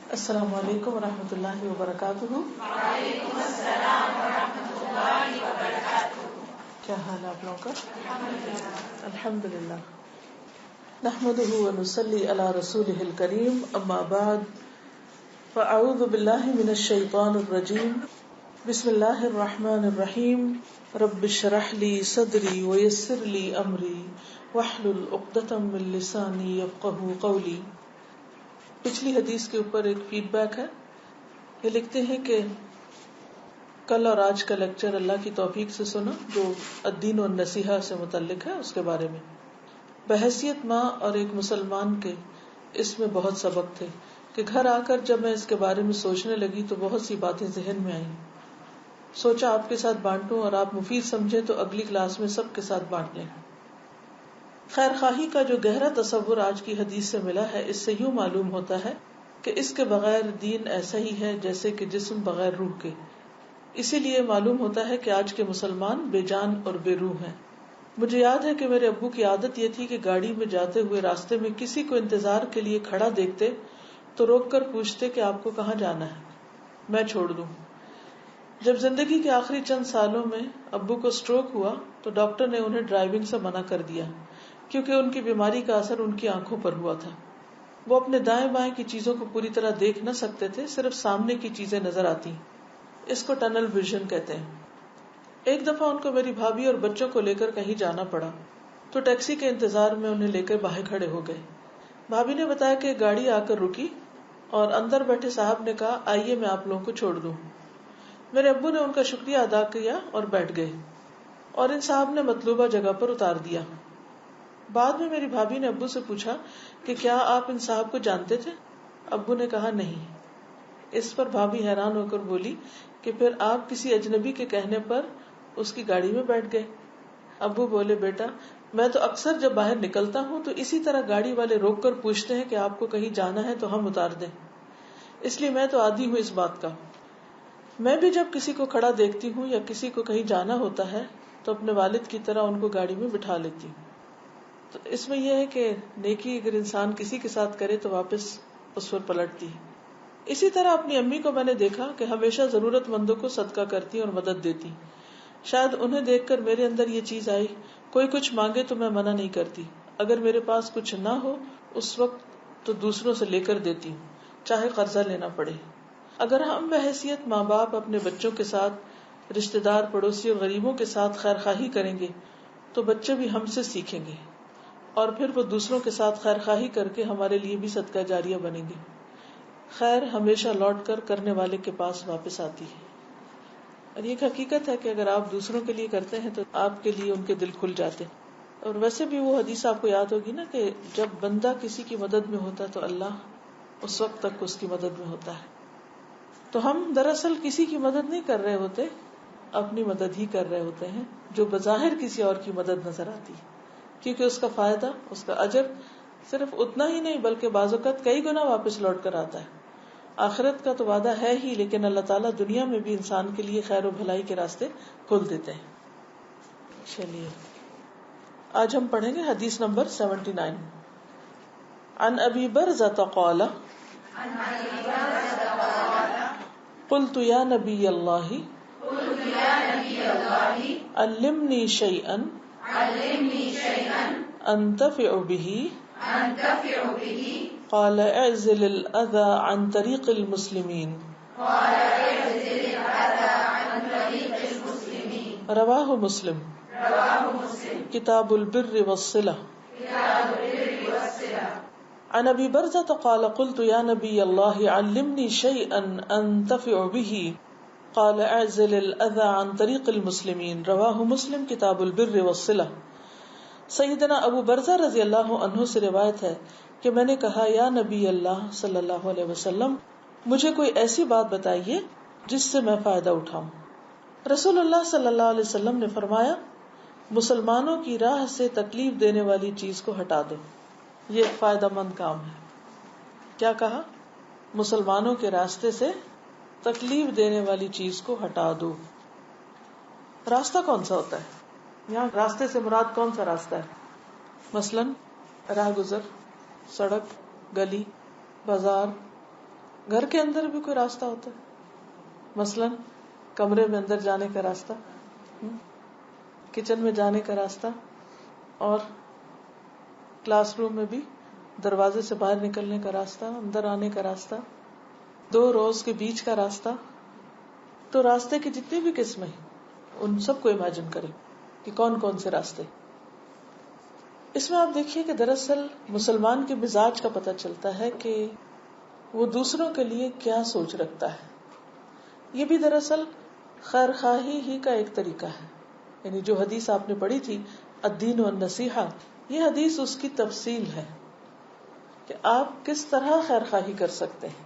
السلام علیکم ورحمۃ اللہ وبرکاتہ۔ وعلیکم السلام ورحمۃ اللہ وبرکاتہ۔ کیا حال ہے آپ لوگوں کا؟ الحمدللہ۔ نحمده ونصلی علی رسولہ الکریم، اما بعد فاعوذ باللہ من الشیطان الرجیم، بسم اللہ الرحمن الرحیم۔ رب اشرح لی صدری ویسر لی امری واحلل عقدۃ من لسانی یفقہوا قولی۔ پچھلی حدیث کے اوپر ایک فیڈ بیک ہے۔ یہ لکھتے ہیں کہ کل اور آج کا لیکچر اللہ کی توفیق سے سنا جو الدین والنصیحہ سے متعلق ہے، اس کے بارے میں بحیثیت ماں اور ایک مسلمان کے اس میں بہت سبق تھے کہ گھر آ کر جب میں اس کے بارے میں سوچنے لگی تو بہت سی باتیں ذہن میں آئیں۔ سوچا آپ کے ساتھ بانٹوں اور آپ مفید سمجھیں تو اگلی کلاس میں سب کے ساتھ بانٹ لیں۔ خیر خواہی کا جو گہرا تصور آج کی حدیث سے ملا ہے، اس سے یوں معلوم ہوتا ہے کہ اس کے بغیر دین ایسا ہی ہے جیسے کہ جسم بغیر روح کے۔ اسی لیے معلوم ہوتا ہے کہ آج کے مسلمان بے جان اور بے روح ہیں۔ مجھے یاد ہے کہ میرے ابو کی عادت یہ تھی کہ گاڑی میں جاتے ہوئے راستے میں کسی کو انتظار کے لیے کھڑا دیکھتے تو روک کر پوچھتے کہ آپ کو کہاں جانا ہے، میں چھوڑ دوں۔ جب زندگی کے آخری چند سالوں میں ابو کو سٹروک ہوا تو ڈاکٹر نے انہیں ڈرائیونگ سے منع کر دیا کیونکہ ان کی بیماری کا اثر ان کی آنکھوں پر ہوا تھا۔ وہ اپنے دائیں بائیں کی چیزوں کو پوری طرح دیکھ نہ سکتے تھے، صرف سامنے کی چیزیں نظر آتی۔ اس کو ٹنل ویژن کہتے ہیں۔ ایک دفعہ ان کو میری بھابھی اور بچوں کو لے کر کہیں جانا پڑا تو ٹیکسی کے انتظار میں انہیں لے کر باہر کھڑے ہو گئے۔ بھابھی نے بتایا کہ گاڑی آ کر رکی اور اندر بیٹھے صاحب نے کہا آئیے میں آپ لوگوں کو چھوڑ دوں۔ میرے ابو نے ان کا شکریہ ادا کیا اور بیٹھ گئے اور ان صاحب نے مطلوبہ جگہ پر اتار دیا۔ بعد میں میری بھابھی نے ابو سے پوچھا کہ کیا آپ ان صاحب کو جانتے تھے؟ ابو نے کہا نہیں۔ اس پر بھابھی حیران ہو کر بولی کہ پھر آپ کسی اجنبی کے کہنے پر اس کی گاڑی میں بیٹھ گئے؟ ابو بولے بیٹا میں تو اکثر جب باہر نکلتا ہوں تو اسی طرح گاڑی والے روک کر پوچھتے ہیں کہ آپ کو کہیں جانا ہے تو ہم اتار دیں، اس لیے میں تو عادی ہوں اس بات کا۔ میں بھی جب کسی کو کھڑا دیکھتی ہوں یا کسی کو کہیں جانا ہوتا ہے تو اپنے والد کی طرح ان کو گاڑی میں بٹھا لیتی ہوں۔ تو اس میں یہ ہے کہ نیکی اگر انسان کسی کے ساتھ کرے تو واپس اس پر پلٹتی ہے۔ اسی طرح اپنی امی کو میں نے دیکھا کہ ہمیشہ ضرورت مندوں کو صدقہ کرتی اور مدد دیتی۔ شاید انہیں دیکھ کر میرے اندر یہ چیز آئی، کوئی کچھ مانگے تو میں منع نہیں کرتی، اگر میرے پاس کچھ نہ ہو اس وقت تو دوسروں سے لے کر دیتی ہوں، چاہے قرضہ لینا پڑے۔ اگر ہم بحیثیت ماں باپ اپنے بچوں کے ساتھ، رشتہ دار، پڑوسی اور غریبوں کے ساتھ خیر خواہی کریں گے تو بچے بھی ہم سے سیکھیں گے اور پھر وہ دوسروں کے ساتھ خیر خواہی کر کے ہمارے لیے بھی صدقہ جاریہ بنیں گے۔ خیر ہمیشہ لوٹ کر کرنے والے کے پاس واپس آتی ہے، اور یہ ایک حقیقت ہے کہ اگر آپ دوسروں کے لیے کرتے ہیں تو آپ کے لیے ان کے دل کھل جاتے ہیں۔ اور ویسے بھی وہ حدیث آپ کو یاد ہوگی نا کہ جب بندہ کسی کی مدد میں ہوتا ہے تو اللہ اس وقت تک اس کی مدد میں ہوتا ہے۔ تو ہم دراصل کسی کی مدد نہیں کر رہے ہوتے، اپنی مدد ہی کر رہے ہوتے ہیں جو بظاہر کسی اور کی مدد نظر آتی ہے، کیونکہ اس کا فائدہ، اس کا اجر صرف اتنا ہی نہیں بلکہ بعض اوقات کئی گنا واپس لوٹ کر آتا ہے۔ آخرت کا تو وعدہ ہے ہی، لیکن اللہ تعالیٰ دنیا میں بھی انسان کے لیے خیر و بھلائی کے راستے کھول دیتے ہیں۔ چلیے آج ہم پڑھیں گے حدیث نمبر 79۔ عن ابی برزۃ قال قلت یا نبی اللہ علمنی شیئا انتفع به قال اعزل الاذى عن طریق المسلمین رواہ مسلم۔ کتاب البر والصلہ۔ عن ابی برزۃ قال قلت یا نبی اللہ علمنی شیئا انتفع به قال اعزل الاذى عن طریق المسلمین رواہ مسلم۔ کتاب البر والصلہ۔ سیدنا ابو برزہ رضی اللہ عنہ سے روایت ہے کہ میں نے کہا یا نبی اللہ صلی اللہ علیہ وسلم مجھے کوئی ایسی بات بتائیے جس سے میں فائدہ اٹھاؤں۔ رسول اللہ صلی اللہ علیہ وسلم نے فرمایا مسلمانوں کی راہ سے تکلیف دینے والی چیز کو ہٹا دو، یہ ایک فائدہ مند کام ہے۔ کیا کہا؟ مسلمانوں کے راستے سے تکلیف دینے والی چیز کو ہٹا دو۔ راستہ کون سا ہوتا ہے؟ یہاں راستے سے مراد کون سا راستہ ہے؟ مثلاً راہ گزر، سڑک، گلی، بازار، گھر کے اندر بھی کوئی راستہ ہوتا ہے، مثلاً کمرے میں اندر جانے کا راستہ، کچن میں جانے کا راستہ، اور کلاس روم میں بھی دروازے سے باہر نکلنے کا راستہ، اندر آنے کا راستہ، 2 روز کے بیچ کا راستہ. تو راستے کی جتنی بھی قسمیں ہیں ان سب کو امیجن کریں کہ کون کون سے راستے. اس میں آپ دیکھیے کہ دراصل مسلمان کے مزاج کا پتہ چلتا ہے کہ وہ دوسروں کے لیے کیا سوچ رکھتا ہے. یہ بھی دراصل خیر خواہی ہی کا ایک طریقہ ہے. یعنی جو حدیث آپ نے پڑھی تھی الدین والنصیحہ، یہ حدیث اس کی تفصیل ہے کہ آپ کس طرح خیر خواہی کر سکتے ہیں،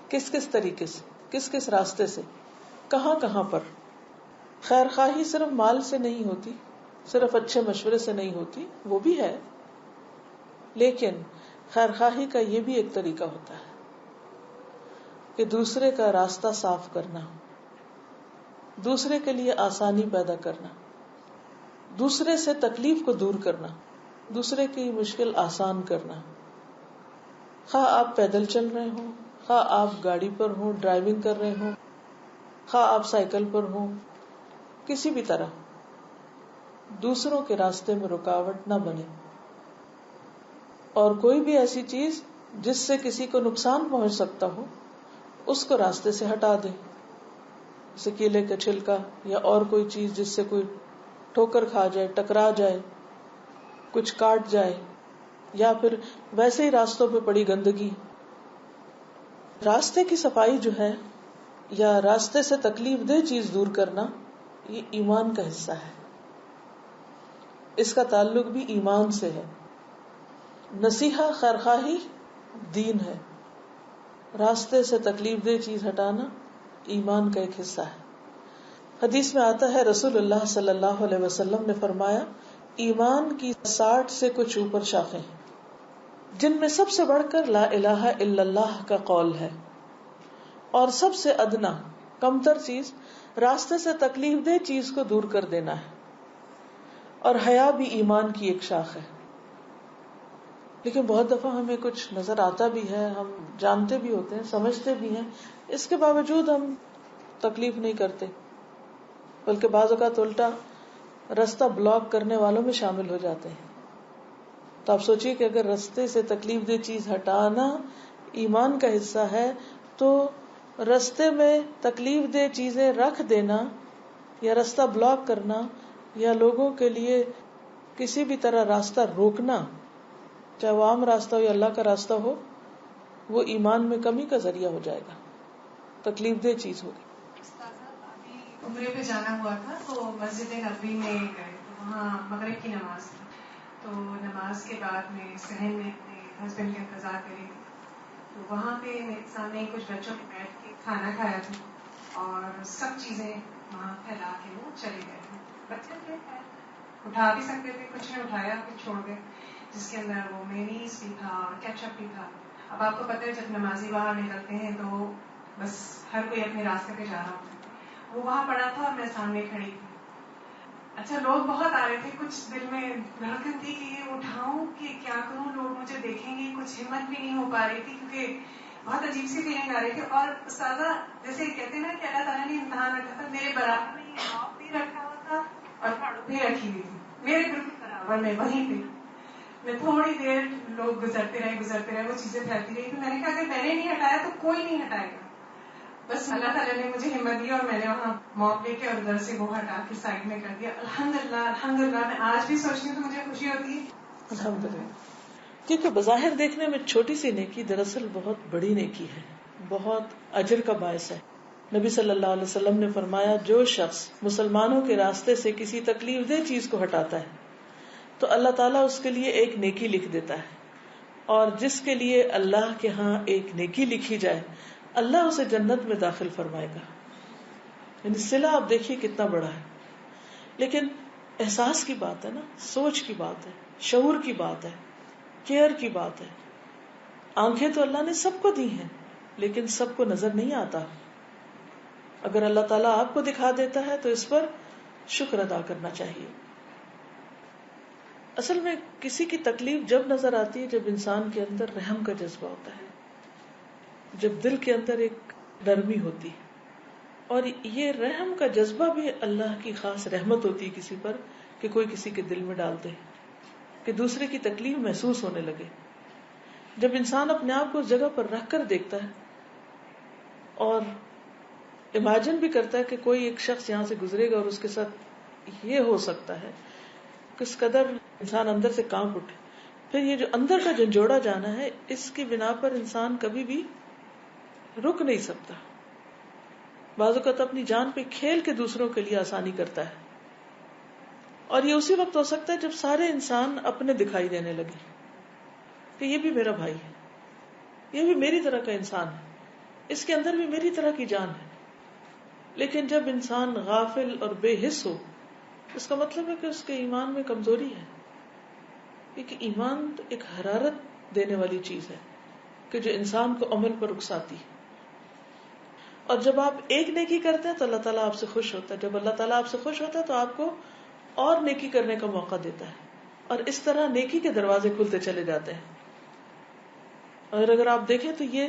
کس کس طریقے سے، کس کس راستے سے، کہاں کہاں پر. خیر خواہی صرف مال سے نہیں ہوتی، صرف اچھے مشورے سے نہیں ہوتی، وہ بھی ہے، لیکن خیر خواہی کا یہ بھی ایک طریقہ ہوتا ہے کہ دوسرے کا راستہ صاف کرنا، دوسرے کے لیے آسانی پیدا کرنا، دوسرے سے تکلیف کو دور کرنا، دوسرے کی مشکل آسان کرنا. خواہ آپ پیدل چل رہے ہوں، خواہ آپ گاڑی پر ہوں، ڈرائیونگ کر رہے ہوں، خواہ آپ سائیکل پر ہوں، کسی بھی طرح دوسروں کے راستے میں رکاوٹ نہ بنے. اور کوئی بھی ایسی چیز جس سے کسی کو نقصان پہنچ سکتا ہو اس کو راستے سے ہٹا دیں، جیسے کیلے کا چھلکا یا اور کوئی چیز جس سے کوئی ٹھوکر کھا جائے، ٹکرا جائے، کچھ کاٹ جائے، یا پھر ویسے ہی راستوں پہ پڑی گندگی. راستے کی صفائی جو ہے یا راستے سے تکلیف دہ چیز دور کرنا، یہ ایمان کا حصہ ہے، اس کا تعلق بھی ایمان سے ہے. نصیحہ خیرخواہی دین ہے، راستے سے تکلیف دہ چیز ہٹانا ایمان کا ایک حصہ ہے. حدیث میں آتا ہے رسول اللہ صلی اللہ علیہ وسلم نے فرمایا ایمان کی 60 سے کچھ اوپر شاخیں ہیں، جن میں سب سے بڑھ کر لا الہ الا اللہ کا قول ہے، اور سب سے ادنا کمتر چیز راستے سے تکلیف دہ چیز کو دور کر دینا ہے، اور حیا بھی ایمان کی ایک شاخ ہے. لیکن بہت دفعہ ہمیں کچھ نظر آتا بھی ہے، ہم جانتے بھی ہوتے ہیں، سمجھتے بھی ہیں، اس کے باوجود ہم تکلیف نہیں کرتے، بلکہ بعض اوقات الٹا راستہ بلاک کرنے والوں میں شامل ہو جاتے ہیں. تو آپ سوچئے کہ اگر راستے سے تکلیف دہ چیز ہٹانا ایمان کا حصہ ہے تو راستے میں تکلیف دہ چیزیں رکھ دینا یا راستہ بلاک کرنا یا لوگوں کے لیے کسی بھی طرح راستہ روکنا، چاہے وہ عام راستہ ہو یا اللہ کا راستہ ہو، وہ ایمان میں کمی کا ذریعہ ہو جائے گا، تکلیف دہ چیز ہوگی. ابھی عمرے پہ جانا ہوا تھا تو مسجد نبوی میں گئے تو وہاں مغرب کی نماز تھی. تو نماز کے بعد میں صحن میں اپنے ہسبینڈ کا انتظار کر رہی تھی. تو وہاں پہ میرے سامنے کچھ بچوں نے بیٹھ کے کھانا کھایا تھا اور سب چیزیں وہاں پھیلا کے وہ چلے گئے تھے. بچے تھے، اٹھا بھی سکتے تھے، کچھ نے اٹھایا کچھ چھوڑ گئے، جس کے اندر وہ میونیز بھی تھا اور کیچپ بھی تھا. اب آپ کو پتہ ہے جب نمازی باہر نکلتے ہیں تو بس ہر کوئی اپنے راستے پہ جا رہا ہوتا ہے. وہ وہاں پڑا تھا اور میں سامنے کھڑی تھی. اچھا لوگ بہت آ رہے تھے، کچھ دل میں دھڑکن تھی کہ یہ اٹھاؤں کہ کیا کروں، لوگ مجھے دیکھیں گے، کچھ ہمت بھی نہیں ہو پا رہی تھی کیونکہ بہت عجیب سی فیلنگ آ رہی تھی. اور استاذہ جیسے کہتے ہیں نا کہ اللہ تعالیٰ نے امتحان رکھا تھا، میرے برابر میں یہ ہاف بھی رکھا ہوا تھا اور پھاڑو بھی رکھی ہوئی تھی میرے بالکل برابر میں وہیں پہ. میں تھوڑی دیر لوگ گزرتے رہے، وہ چیزیں پھیلتی رہی. تو میں نے کہا اگر میں نے نہیں ہٹایا تو کوئی نہیں ہٹائے گا. بس اللہ تعالیٰ نے مجھے ہمت دی اور میں نے وہاں موقع کے اور ادھر سے وہ ہٹا کے سائڈ میں کر دیا. الحمدللہ میں آج بھی سوچتی ہوں تو مجھے خوشی ہوتی ہے. الحمدللہ، کیونکہ بظاہر دیکھنے میں چھوٹی سی نیکی دراصل بہت بڑی نیکی ہے، بہت اجر کا باعث ہے. نبی صلی اللہ علیہ وسلم نے فرمایا جو شخص مسلمانوں کے راستے سے کسی تکلیف دہ چیز کو ہٹاتا ہے تو اللہ تعالیٰ اس کے لیے ایک نیکی لکھ دیتا ہے، اور جس کے لیے اللہ کے ہاں ایک نیکی لکھی جائے اللہ اسے جنت میں داخل فرمائے گا. یعنی صلہ آپ دیکھیے کتنا بڑا ہے. لیکن احساس کی بات ہے نا، سوچ کی بات ہے، شعور کی بات ہے، کیئر کی بات ہے. آنکھیں تو اللہ نے سب کو دی ہیں لیکن سب کو نظر نہیں آتا. اگر اللہ تعالیٰ آپ کو دکھا دیتا ہے تو اس پر شکر ادا کرنا چاہیے. اصل میں کسی کی تکلیف جب نظر آتی ہے جب انسان کے اندر رحم کا جذبہ ہوتا ہے. جب دل کے اندر ایک نرمی ہوتی، اور یہ رحم کا جذبہ بھی اللہ کی خاص رحمت ہوتی ہے کسی پر، کہ کوئی کسی کے دل میں ڈال دے کہ دوسرے کی تکلیف محسوس ہونے لگے. جب انسان اپنے آپ کو اس جگہ پر رکھ کر دیکھتا ہے اور امیجن بھی کرتا ہے کہ کوئی ایک شخص یہاں سے گزرے گا اور اس کے ساتھ یہ ہو سکتا ہے، کس قدر انسان اندر سے کانپ اٹھے. پھر یہ جو اندر کا جھنجھوڑا جانا ہے، اس کی بنا پر انسان کبھی بھی رک نہیں سکتا. بعض اوقات اپنی جان پہ کھیل کے دوسروں کے لیے آسانی کرتا ہے، اور یہ اسی وقت ہو سکتا ہے جب سارے انسان اپنے دکھائی دینے لگے کہ یہ بھی میرا بھائی ہے، یہ بھی میری طرح کا انسان ہے، اس کے اندر بھی میری طرح کی جان ہے. لیکن جب انسان غافل اور بے حس ہو، اس کا مطلب ہے کہ اس کے ایمان میں کمزوری ہے. کیونکہ ایمان تو ایک حرارت دینے والی چیز ہے کہ جو انسان کو عمل پر اکساتی ہے. اور جب آپ ایک نیکی کرتے ہیں تو اللہ تعالیٰ آپ سے خوش ہوتا ہے. جب اللہ تعالیٰ آپ سے خوش ہوتا ہے تو آپ کو اور نیکی کرنے کا موقع دیتا ہے، اور اس طرح نیکی کے دروازے کھلتے چلے جاتے ہیں. اور اگر آپ دیکھیں تو یہ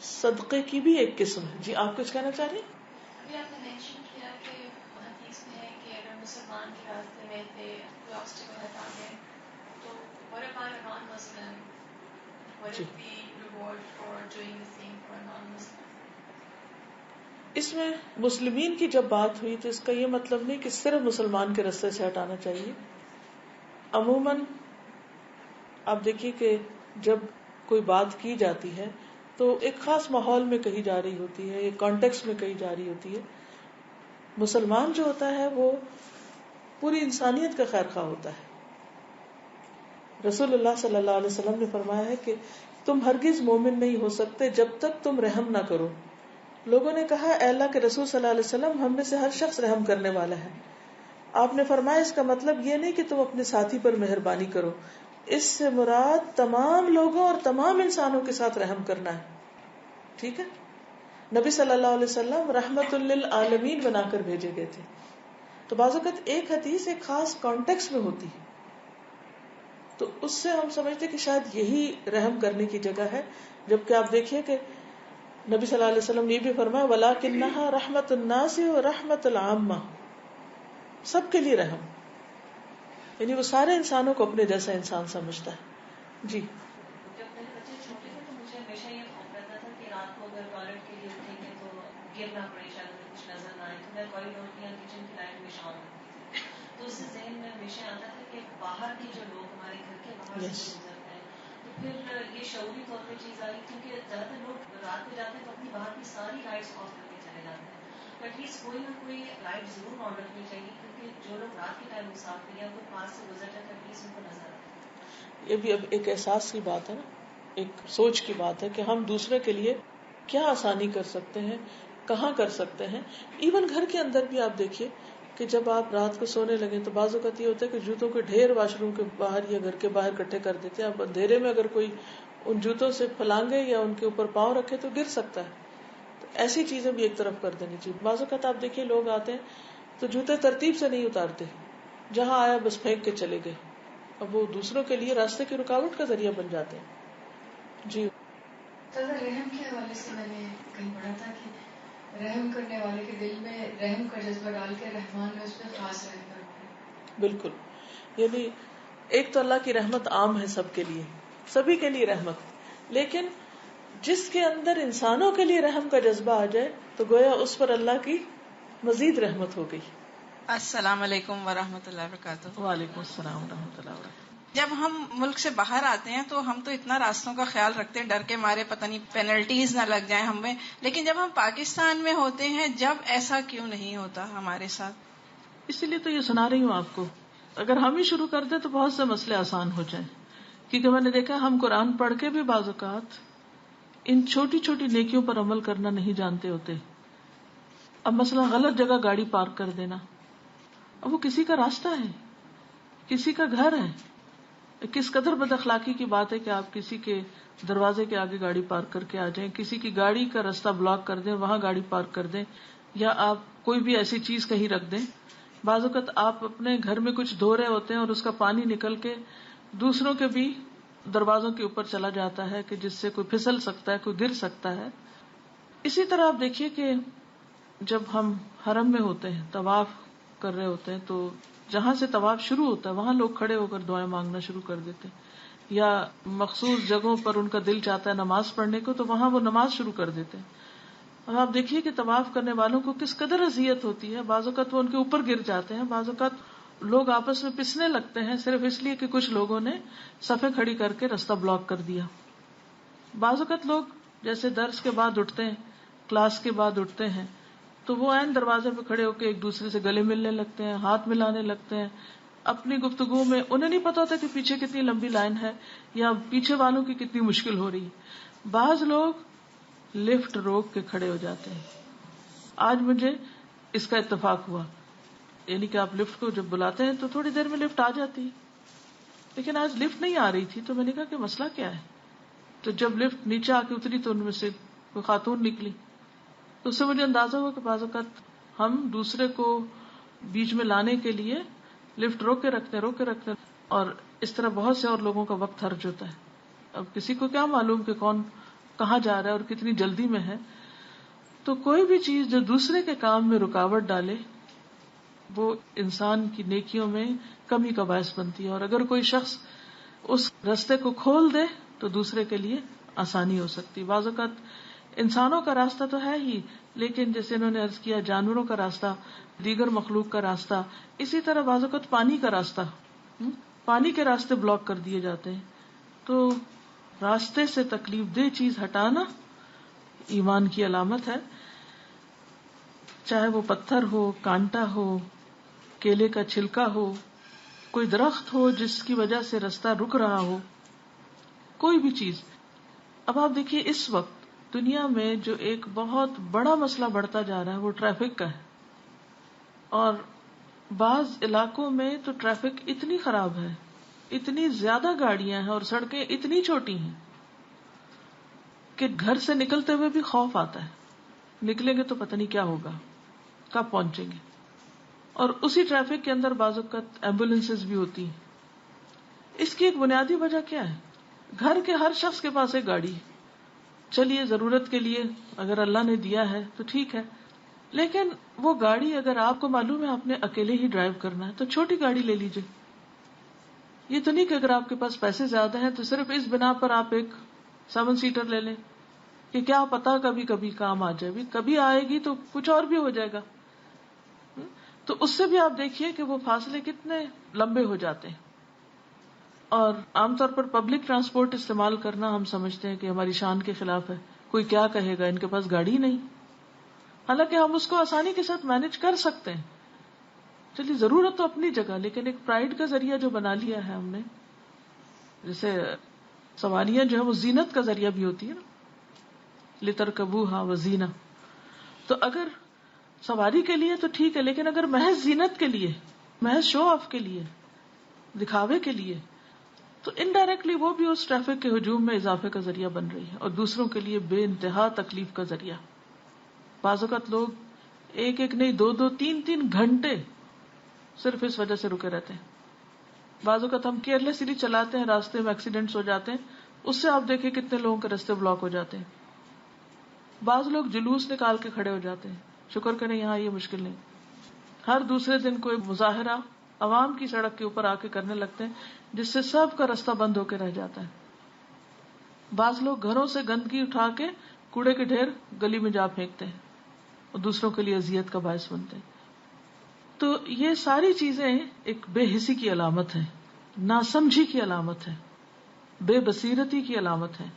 صدقے کی بھی ایک قسم ہے. جی آپ کچھ کہنا چاہ رہی ہیں؟ ابھی آپ نے مینشن کیا کہ حدیث میں ہے کہ اگر مسلمان کے راستے میں تھے کوئی آبسٹیکل ہٹا گئے تو what about a non-Muslim? What is the reward for doing the same for a non-Muslim? اس میں مسلمین کی جب بات ہوئی تو اس کا یہ مطلب نہیں کہ صرف مسلمان کے راستے سے ہٹانا چاہیے. عموماً آپ دیکھیے کہ جب کوئی بات کی جاتی ہے تو ایک خاص ماحول میں کہی جا رہی ہوتی ہے، ایک کانٹیکسٹ میں کہی جا رہی ہوتی ہے. مسلمان جو ہوتا ہے وہ پوری انسانیت کا خیر خواہ ہوتا ہے. رسول اللہ صلی اللہ علیہ وسلم نے فرمایا ہے کہ تم ہرگز مومن نہیں ہو سکتے جب تک تم رحم نہ کرو. لوگوں نے کہا اے اللہ کے رسول صلی اللہ علیہ وسلم، ہم میں سے ہر شخص رحم کرنے والا ہے. آپ نے فرمایا اس کا مطلب یہ نہیں کہ تم اپنے ساتھی پر مہربانی کرو، اس سے مراد تمام لوگوں اور تمام انسانوں کے ساتھ رحم کرنا ہے. ٹھیک ہے. نبی صلی اللہ علیہ وسلم رحمت للعالمین بنا کر بھیجے گئے تھے. تو بعض اوقات ایک حدیث ایک خاص کانٹیکس میں ہوتی ہے تو اس سے ہم سمجھتے کہ شاید یہی رحم کرنے کی جگہ ہے. جبکہ آپ دیکھیے کہ نبی صلی اللہ علیہ وسلم نے یہ بھی فرمایا وَلَكِنَّهَا رَحْمَةُ النَّاسِ وَرَحْمَةُ الْعَامَّةِ، سب کے لیے رحم، یعنی وہ سارے انسانوں کو اپنے جیسا انسان سمجھتا ہے. جی جب میرے بچے چھوٹے تھے تو مجھے ہمیشہ یہ خوف رہتا تھا کہ رات کو اگر ٹوائلٹ کے لیے اٹھیں گے تو گر نہ پڑے، شاید ہمیں کچھ نظر نہ آئے. تو میں کوریڈور کی یا کچن کی لائٹ میں شام ہوتی تھی تو اس سے ذہن میں ہمیشہ آتا تھا کہ باہر کے جو لوگ ہمارے گھر کے باہر سے گزرتے ہیں. تو پھر یہ شعوری طور پہ چیز آئی، کیونکہ زیادہ تر لوگ رات کو جاتے ہیں تو اپنی باہر کی ساری لائٹس آف کر کے چلے جاتے ہیں. ایٹ لیسٹ کوئی نہ کوئی لائٹ ضرور آن رکھنی چاہیے، کیونکہ جو لوگ رات کے ٹائم مسافر یا کوئی پاس سے گزر جائے تو ایٹ لیسٹ ان کو نظر آئے. یہ بھی اب ایک احساس کی بات ہے نا، ایک سوچ کی بات ہے کہ ہم دوسرے کے لیے کیا آسانی کر سکتے ہیں، کہاں کر سکتے ہیں. ایون گھر کے اندر بھی آپ دیکھیے کہ جب آپ رات کو سونے لگے تو بعض اوقات یہ ہوتا ہے کہ جوتوں کے ڈھیر واش روم کے باہر یا گھر کے باہر اکٹھے کر دیتے ہیں. اب اندھیرے میں اگر کوئی ان جوتوں سے پھلانگے یا ان کے اوپر پاؤں رکھے تو گر سکتا ہے. تو ایسی چیزیں بھی ایک طرف کر دینی چاہیے. بعض اوقات آپ دیکھیے لوگ آتے ہیں تو جوتے ترتیب سے نہیں اتارتے، جہاں آیا بس پھینک کے چلے گئے. اب وہ دوسروں کے لیے راستے کی رکاوٹ کا ذریعہ بن جاتے ہیں. جی رحم کے حوالے سے میں نے کہیں پڑھا تھا کہ رحم کرنے والے کے دل میں رحم کا جذبہ ڈال کے رحمان نے اس پہ خاص رحم کرنا. بالکل، یعنی ایک تو اللہ کی رحمت عام ہے سب کے لیے، سبھی کے لیے رحمت، لیکن جس کے اندر انسانوں کے لیے رحم کا جذبہ آ جائے تو گویا اس پر اللہ کی مزید رحمت ہو گئی. السلام علیکم ورحمۃ اللہ وبرکاتہ. وعلیکم السلام ورحمۃ اللہ وبرکاتہ. جب ہم ملک سے باہر آتے ہیں تو ہم تو اتنا راستوں کا خیال رکھتے ہیں، ڈر کے مارے پتہ نہیں پینلٹیز نہ لگ جائیں ہمیں، لیکن جب ہم پاکستان میں ہوتے ہیں جب ایسا کیوں نہیں ہوتا ہمارے ساتھ؟ اسی لیے تو یہ سنا رہی ہوں آپ کو. اگر ہم ہی شروع کر دیں تو بہت سے مسئلے آسان ہو جائیں. کیونکہ میں نے دیکھا ہم قرآن پڑھ کے بھی بعض اوقات ان چھوٹی چھوٹی نیکیوں پر عمل کرنا نہیں جانتے ہوتے. اب مثلا غلط جگہ گاڑی پارک کر دینا، اب وہ کسی کا راستہ ہے، کسی کا گھر ہے. کس قدر بد اخلاقی کی بات ہے کہ آپ کسی کے دروازے کے آگے گاڑی پارک کر کے آ جائیں، کسی کی گاڑی کا راستہ بلاک کر دیں، وہاں گاڑی پارک کر دیں، یا آپ کوئی بھی ایسی چیز کہیں رکھ دیں. بعض اوقات آپ اپنے گھر میں کچھ دھو رہے ہوتے ہیں اور اس کا پانی نکل کے دوسروں کے بھی دروازوں کے اوپر چلا جاتا ہے کہ جس سے کوئی پھسل سکتا ہے، کوئی گر سکتا ہے. اسی طرح آپ دیکھیے کہ جب ہم حرم میں ہوتے ہیں، طواف کر رہے ہوتے ہیں، تو جہاں سے طواف شروع ہوتا ہے وہاں لوگ کھڑے ہو کر دعائیں مانگنا شروع کر دیتے ہیں، یا مخصوص جگہوں پر ان کا دل چاہتا ہے نماز پڑھنے کو تو وہاں وہ نماز شروع کر دیتے ہیں. اب آپ دیکھیے کہ طواف کرنے والوں کو کس قدر اذیت ہوتی ہے. بعض اوقات وہ ان کے اوپر گر جاتے ہیں، بعض اوقات لوگ آپس میں پسنے لگتے ہیں صرف اس لیے کہ کچھ لوگوں نے صفیں کھڑی کر کے رستہ بلاک کر دیا. بعض اوقات لوگ جیسے درس کے بعد اٹھتے ہیں، کلاس کے بعد اٹھتے ہیں، تو وہ عین دروازے پہ کھڑے ہو کے ایک دوسرے سے گلے ملنے لگتے ہیں، ہاتھ ملانے لگتے ہیں. اپنی گفتگو میں انہیں نہیں پتا ہوتا کہ پیچھے کتنی لمبی لائن ہے یا پیچھے والوں کی کتنی مشکل ہو رہی ہے. بعض لوگ لفٹ روک کے کھڑے ہو جاتے ہیں. آج مجھے اس کا اتفاق ہوا، یعنی کہ آپ لفٹ کو جب بلاتے ہیں تو تھوڑی دیر میں لفٹ آ جاتی ہے، لیکن آج لفٹ نہیں آ رہی تھی. تو میں نے کہا کہ مسئلہ کیا ہے. تو جب لفٹ نیچے آ کے اتری تو ان میں سے کوئی خاتون نکلی. تو اس سے مجھے اندازہ ہوا کہ بعض اوقات ہم دوسرے کو بیچ میں لانے کے لیے لفٹ روک کے رکھتے اور اس طرح بہت سے اور لوگوں کا وقت خرچ ہوتا ہے. اب کسی کو کیا معلوم کہ کون کہاں جا رہا ہے اور کتنی جلدی میں ہے. تو کوئی بھی چیز جو دوسرے کے کام میں رکاوٹ ڈالے وہ انسان کی نیکیوں میں کمی کا باعث بنتی ہے. اور اگر کوئی شخص اس رستے کو کھول دے تو دوسرے کے لیے آسانی ہو سکتی. بعض اوقات انسانوں کا راستہ تو ہے ہی، لیکن جیسے انہوں نے عرض کیا جانوروں کا راستہ، دیگر مخلوق کا راستہ، اسی طرح بعض اوقات پانی کا راستہ، پانی کے راستے بلاک کر دیے جاتے ہیں. تو راستے سے تکلیف دہ چیز ہٹانا ایمان کی علامت ہے. چاہے وہ پتھر ہو، کانٹا ہو، کیلے کا چھلکا ہو، کوئی درخت ہو جس کی وجہ سے رستہ رک رہا ہو، کوئی بھی چیز. اب آپ دیکھیے اس وقت دنیا میں جو ایک بہت بڑا مسئلہ بڑھتا جا رہا ہے وہ ٹریفک کا ہے. اور بعض علاقوں میں تو ٹریفک اتنی خراب ہے، اتنی زیادہ گاڑیاں ہیں اور سڑکیں اتنی چھوٹی ہیں کہ گھر سے نکلتے ہوئے بھی خوف آتا ہے. نکلیں گے تو پتہ نہیں کیا ہوگا، کب پہنچیں گے. اور اسی ٹریفک کے اندر بعض اوقات ایمبولینسز بھی ہوتی ہیں. اس کی ایک بنیادی وجہ کیا ہے؟ گھر کے ہر شخص کے پاس ایک گاڑی ہے. چلیے ضرورت کے لیے اگر اللہ نے دیا ہے تو ٹھیک ہے، لیکن وہ گاڑی اگر آپ کو معلوم ہے آپ نے اکیلے ہی ڈرائیو کرنا ہے تو چھوٹی گاڑی لے لیجیے. یہ تو نہیں کہ اگر آپ کے پاس پیسے زیادہ ہیں تو صرف اس بنا پر آپ ایک 7 سیٹر لے لیں کہ کیا پتا کبھی کبھی کام آ جائے. کبھی آئے گی تو کچھ اور بھی ہو جائے گا. تو اس سے بھی آپ دیکھیے کہ وہ فاصلے کتنے لمبے ہو جاتے ہیں. اور عام طور پر پبلک ٹرانسپورٹ استعمال کرنا ہم سمجھتے ہیں کہ ہماری شان کے خلاف ہے، کوئی کیا کہے گا، ان کے پاس گاڑی نہیں. حالانکہ ہم اس کو آسانی کے ساتھ مینج کر سکتے ہیں. چلیے ضرورت تو اپنی جگہ، لیکن ایک پرائڈ کا ذریعہ جو بنا لیا ہے ہم نے، جیسے سواریاں جو ہے وہ زینت کا ذریعہ بھی ہوتی ہے نا، لِتَرْكَبُوهَا وَزِینَةً. تو اگر سواری کے لیے تو ٹھیک ہے، لیکن اگر محض زینت کے لیے، محض شو آف کے لیے، دکھاوے کے لیے، تو انڈائریکٹلی وہ بھی اس ٹریفک کے ہجوم میں اضافے کا ذریعہ بن رہی ہے اور دوسروں کے لیے بے انتہا تکلیف کا ذریعہ. بعض اوقات لوگ ایک نہیں 2 3 گھنٹے صرف اس وجہ سے رکے رہتے ہیں. بعض اوقات ہم کیئرلیسلی چلاتے ہیں، راستے میں ایکسیڈنٹس ہو جاتے ہیں، اس سے آپ دیکھیں کتنے لوگوں کے راستے بلاک ہو جاتے ہیں. بعض لوگ جلوس نکال کے کھڑے ہو جاتے ہیں. شکر کریں یہاں یہ مشکل نہیں. ہر دوسرے دن کوئی مظاہرہ عوام کی سڑک کے اوپر آ کے کرنے لگتے ہیں جس سے سب کا راستہ بند ہو کے رہ جاتا ہے. بعض لوگ گھروں سے گندگی اٹھا کے کوڑے کے ڈھیر گلی میں جا پھینکتے ہیں اور دوسروں کے لیے اذیت کا باعث بنتے ہیں. تو یہ ساری چیزیں ایک بے حسی کی علامت ہے، ناسمجھی کی علامت ہے، بے بصیرتی کی علامت ہے.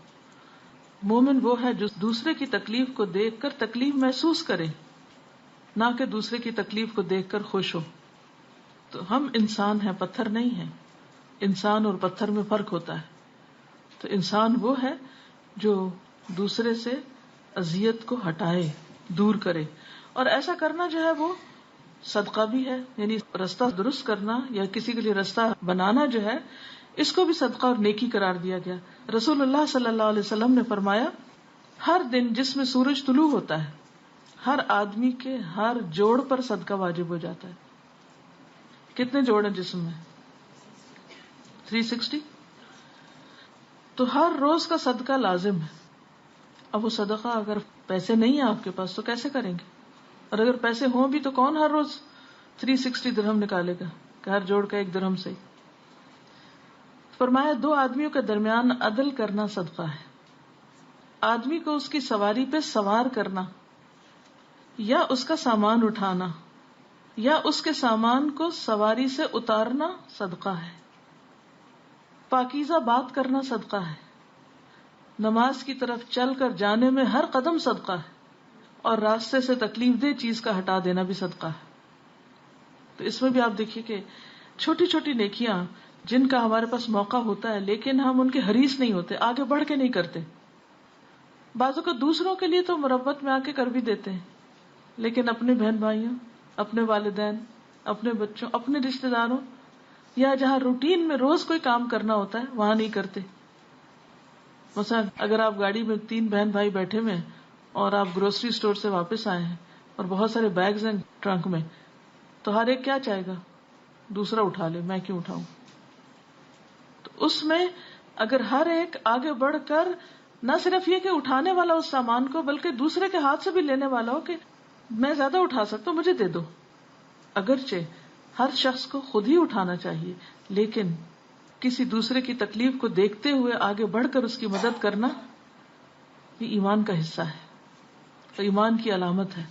مومن وہ ہے جو دوسرے کی تکلیف کو دیکھ کر تکلیف محسوس کرے، نہ کہ دوسرے کی تکلیف کو دیکھ کر خوش ہو. تو ہم انسان ہیں، پتھر نہیں ہیں. انسان اور پتھر میں فرق ہوتا ہے. تو انسان وہ ہے جو دوسرے سے اذیت کو ہٹائے، دور کرے. اور ایسا کرنا جو ہے وہ صدقہ بھی ہے، یعنی رستہ درست کرنا یا کسی کے لیے رستہ بنانا جو ہے اس کو بھی صدقہ اور نیکی قرار دیا گیا. رسول اللہ صلی اللہ علیہ وسلم نے فرمایا ہر دن جس میں سورج طلوع ہوتا ہے ہر آدمی کے ہر جوڑ پر صدقہ واجب ہو جاتا ہے. کتنے جوڑ ہیں جسم میں؟ 360. تو ہر روز کا صدقہ لازم ہے. اب وہ صدقہ اگر پیسے نہیں ہیں آپ کے پاس تو کیسے کریں گے؟ اور اگر پیسے ہوں بھی تو کون ہر روز 360 درہم نکالے گا کہ ہر جوڑ کا 1 درہم سے. فرمایا 2 آدمیوں کے درمیان عدل کرنا صدقہ ہے. آدمی کو اس کی سواری پہ سوار کرنا یا اس کا سامان اٹھانا یا اس کے سامان کو سواری سے اتارنا صدقہ ہے. پاکیزہ بات کرنا صدقہ ہے. نماز کی طرف چل کر جانے میں ہر قدم صدقہ ہے. اور راستے سے تکلیف دہ چیز کا ہٹا دینا بھی صدقہ ہے. تو اس میں بھی آپ دیکھیے کہ چھوٹی چھوٹی نیکیاں جن کا ہمارے پاس موقع ہوتا ہے لیکن ہم ان کے حریص نہیں ہوتے, آگے بڑھ کے نہیں کرتے. بعضوں کو دوسروں کے لیے تو مربت میں آ کے کر بھی دیتے ہیں لیکن اپنے بہن بھائیوں, اپنے والدین, اپنے بچوں, اپنے رشتے داروں یا جہاں روٹین میں روز کوئی کام کرنا ہوتا ہے وہاں نہیں کرتے. مثلا اگر آپ گاڑی میں 3 بہن بھائی بیٹھے ہوئے ہیں اور آپ گروسری اسٹور سے واپس آئے ہیں اور بہت سارے بیگز ہیں ٹرنک میں, تو ہر ایک کیا چاہے گا؟ دوسرا اٹھا لے, میں کیوں اٹھاؤں؟ تو اس میں اگر ہر ایک آگے بڑھ کر نہ صرف یہ کہ اٹھانے والا اس سامان کو بلکہ دوسرے کے ہاتھ سے بھی لینے والا ہو کہ میں زیادہ اٹھا سکتا ہوں, مجھے دے دو. اگرچہ ہر شخص کو خود ہی اٹھانا چاہیے لیکن کسی دوسرے کی تکلیف کو دیکھتے ہوئے آگے بڑھ کر اس کی مدد کرنا یہ ایمان کا حصہ ہے, ایمان کی علامت ہے.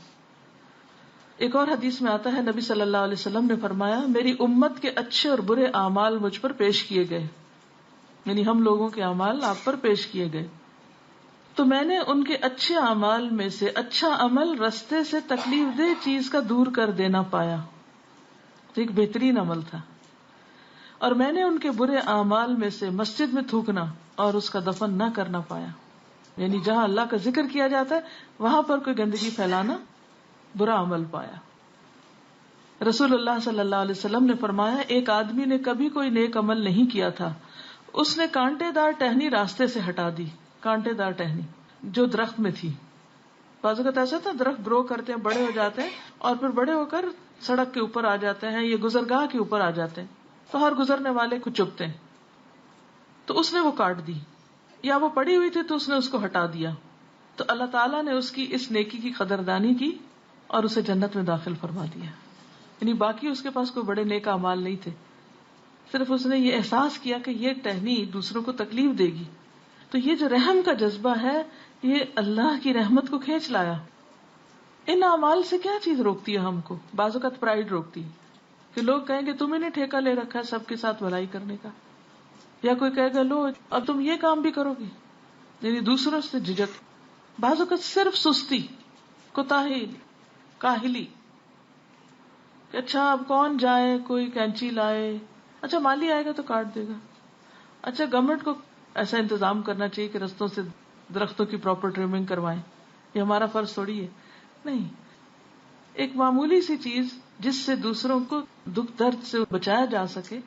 ایک اور حدیث میں آتا ہے نبی صلی اللہ علیہ وسلم نے فرمایا میری امت کے اچھے اور برے اعمال مجھ پر پیش کیے گئے, یعنی ہم لوگوں کے اعمال آپ پر پیش کیے گئے, تو میں نے ان کے اچھے اعمال میں سے اچھا عمل رستے سے تکلیف دہ چیز کا دور کر دینا پایا, تو ایک بہترین عمل تھا. اور میں نے ان کے برے اعمال میں سے مسجد میں تھوکنا اور اس کا دفن نہ کرنا پایا, یعنی جہاں اللہ کا ذکر کیا جاتا ہے وہاں پر کوئی گندگی پھیلانا برا عمل پایا. رسول اللہ صلی اللہ علیہ وسلم نے فرمایا ایک آدمی نے کبھی کوئی نیک عمل نہیں کیا تھا, اس نے کانٹے دار ٹہنی راستے سے ہٹا دی. کانٹے دار ٹہنی جو درخت میں تھی, بعض اوقات ایسا تھا درخت گرو کرتے ہیں, بڑے ہو جاتے ہیں اور پھر بڑے ہو کر سڑک کے اوپر آ جاتے ہیں یا گزرگاہ کے اوپر آ جاتے ہیں, تو ہر گزرنے والے کو چبھتے ہیں. تو اس نے وہ کاٹ دی, یا وہ پڑی ہوئی تھی تو اس نے اس کو ہٹا دیا. تو اللہ تعالیٰ نے اس کی اس نیکی کی قدردانی کی اور اسے جنت میں داخل فرما دیا. یعنی باقی اس کے پاس کوئی بڑے نیک اعمال نہیں تھے, صرف اس نے یہ احساس کیا کہ یہ ٹہنی دوسروں کو تکلیف دے گی. تو یہ جو رحم کا جذبہ ہے یہ اللہ کی رحمت کو کھینچ لایا. ان اعمال سے کیا چیز روکتی ہے ہم کو؟ بعض اوقات پرائڈ روکتی کہ لوگ کہیں گے تمہیں نے ٹھیکہ لے رکھا ہے سب کے ساتھ بھلائی کرنے کا, یا کوئی کہے گا لو اب تم یہ کام بھی کرو گی, یعنی دوسروں سے جھجک. بعض اوقات صرف سستی, کوتاہی, کاہلی کہ اچھا اب کون جائے, کوئی کینچی لائے, اچھا مالی آئے گا تو کاٹ دے گا, اچھا گورنمنٹ کو ایسا انتظام کرنا چاہیے کہ رستوں سے درختوں کی پراپر ٹریمنگ کروائیں, یہ ہمارا فرض تھوڑی ہے. نہیں, ایک معمولی سی چیز جس سے دوسروں کو دکھ درد سے بچایا جا سکے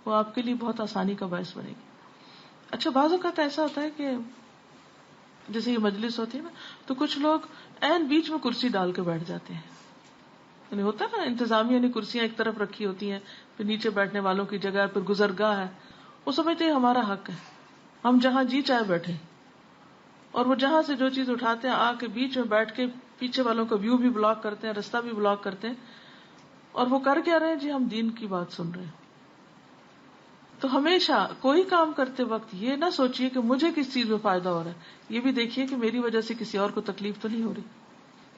وہ آپ کے لیے بہت آسانی کا باعث بنے گی. اچھا بعض اوقات ایسا ہوتا ہے کہ جیسے یہ مجلس ہوتی ہے نا, تو کچھ لوگ عین بیچ میں کرسی ڈال کے بیٹھ جاتے ہیں. یعنی ہوتا ہے نا انتظامیہ نے کرسیاں ایک طرف رکھی ہوتی ہیں, پھر نیچے بیٹھنے والوں کی جگہ, پھر گزرگاہ ہے, وہ سمجھتے ہیں ہمارا حق ہے, ہم جہاں جی چاہے بیٹھے. اور وہ جہاں سے جو چیز اٹھاتے ہیں آ کے بیچ میں بیٹھ کے پیچھے والوں کا ویو بھی بلاک کرتے ہیں, رستہ بھی بلاک کرتے ہیں. اور وہ کر کیا رہے ہیں جی, ہم دین کی بات سن رہے ہیں. تو ہمیشہ کوئی کام کرتے وقت یہ نہ سوچئے کہ مجھے کس چیز میں فائدہ ہو رہا ہے, یہ بھی دیکھیے کہ میری وجہ سے کسی اور کو تکلیف تو نہیں ہو رہی.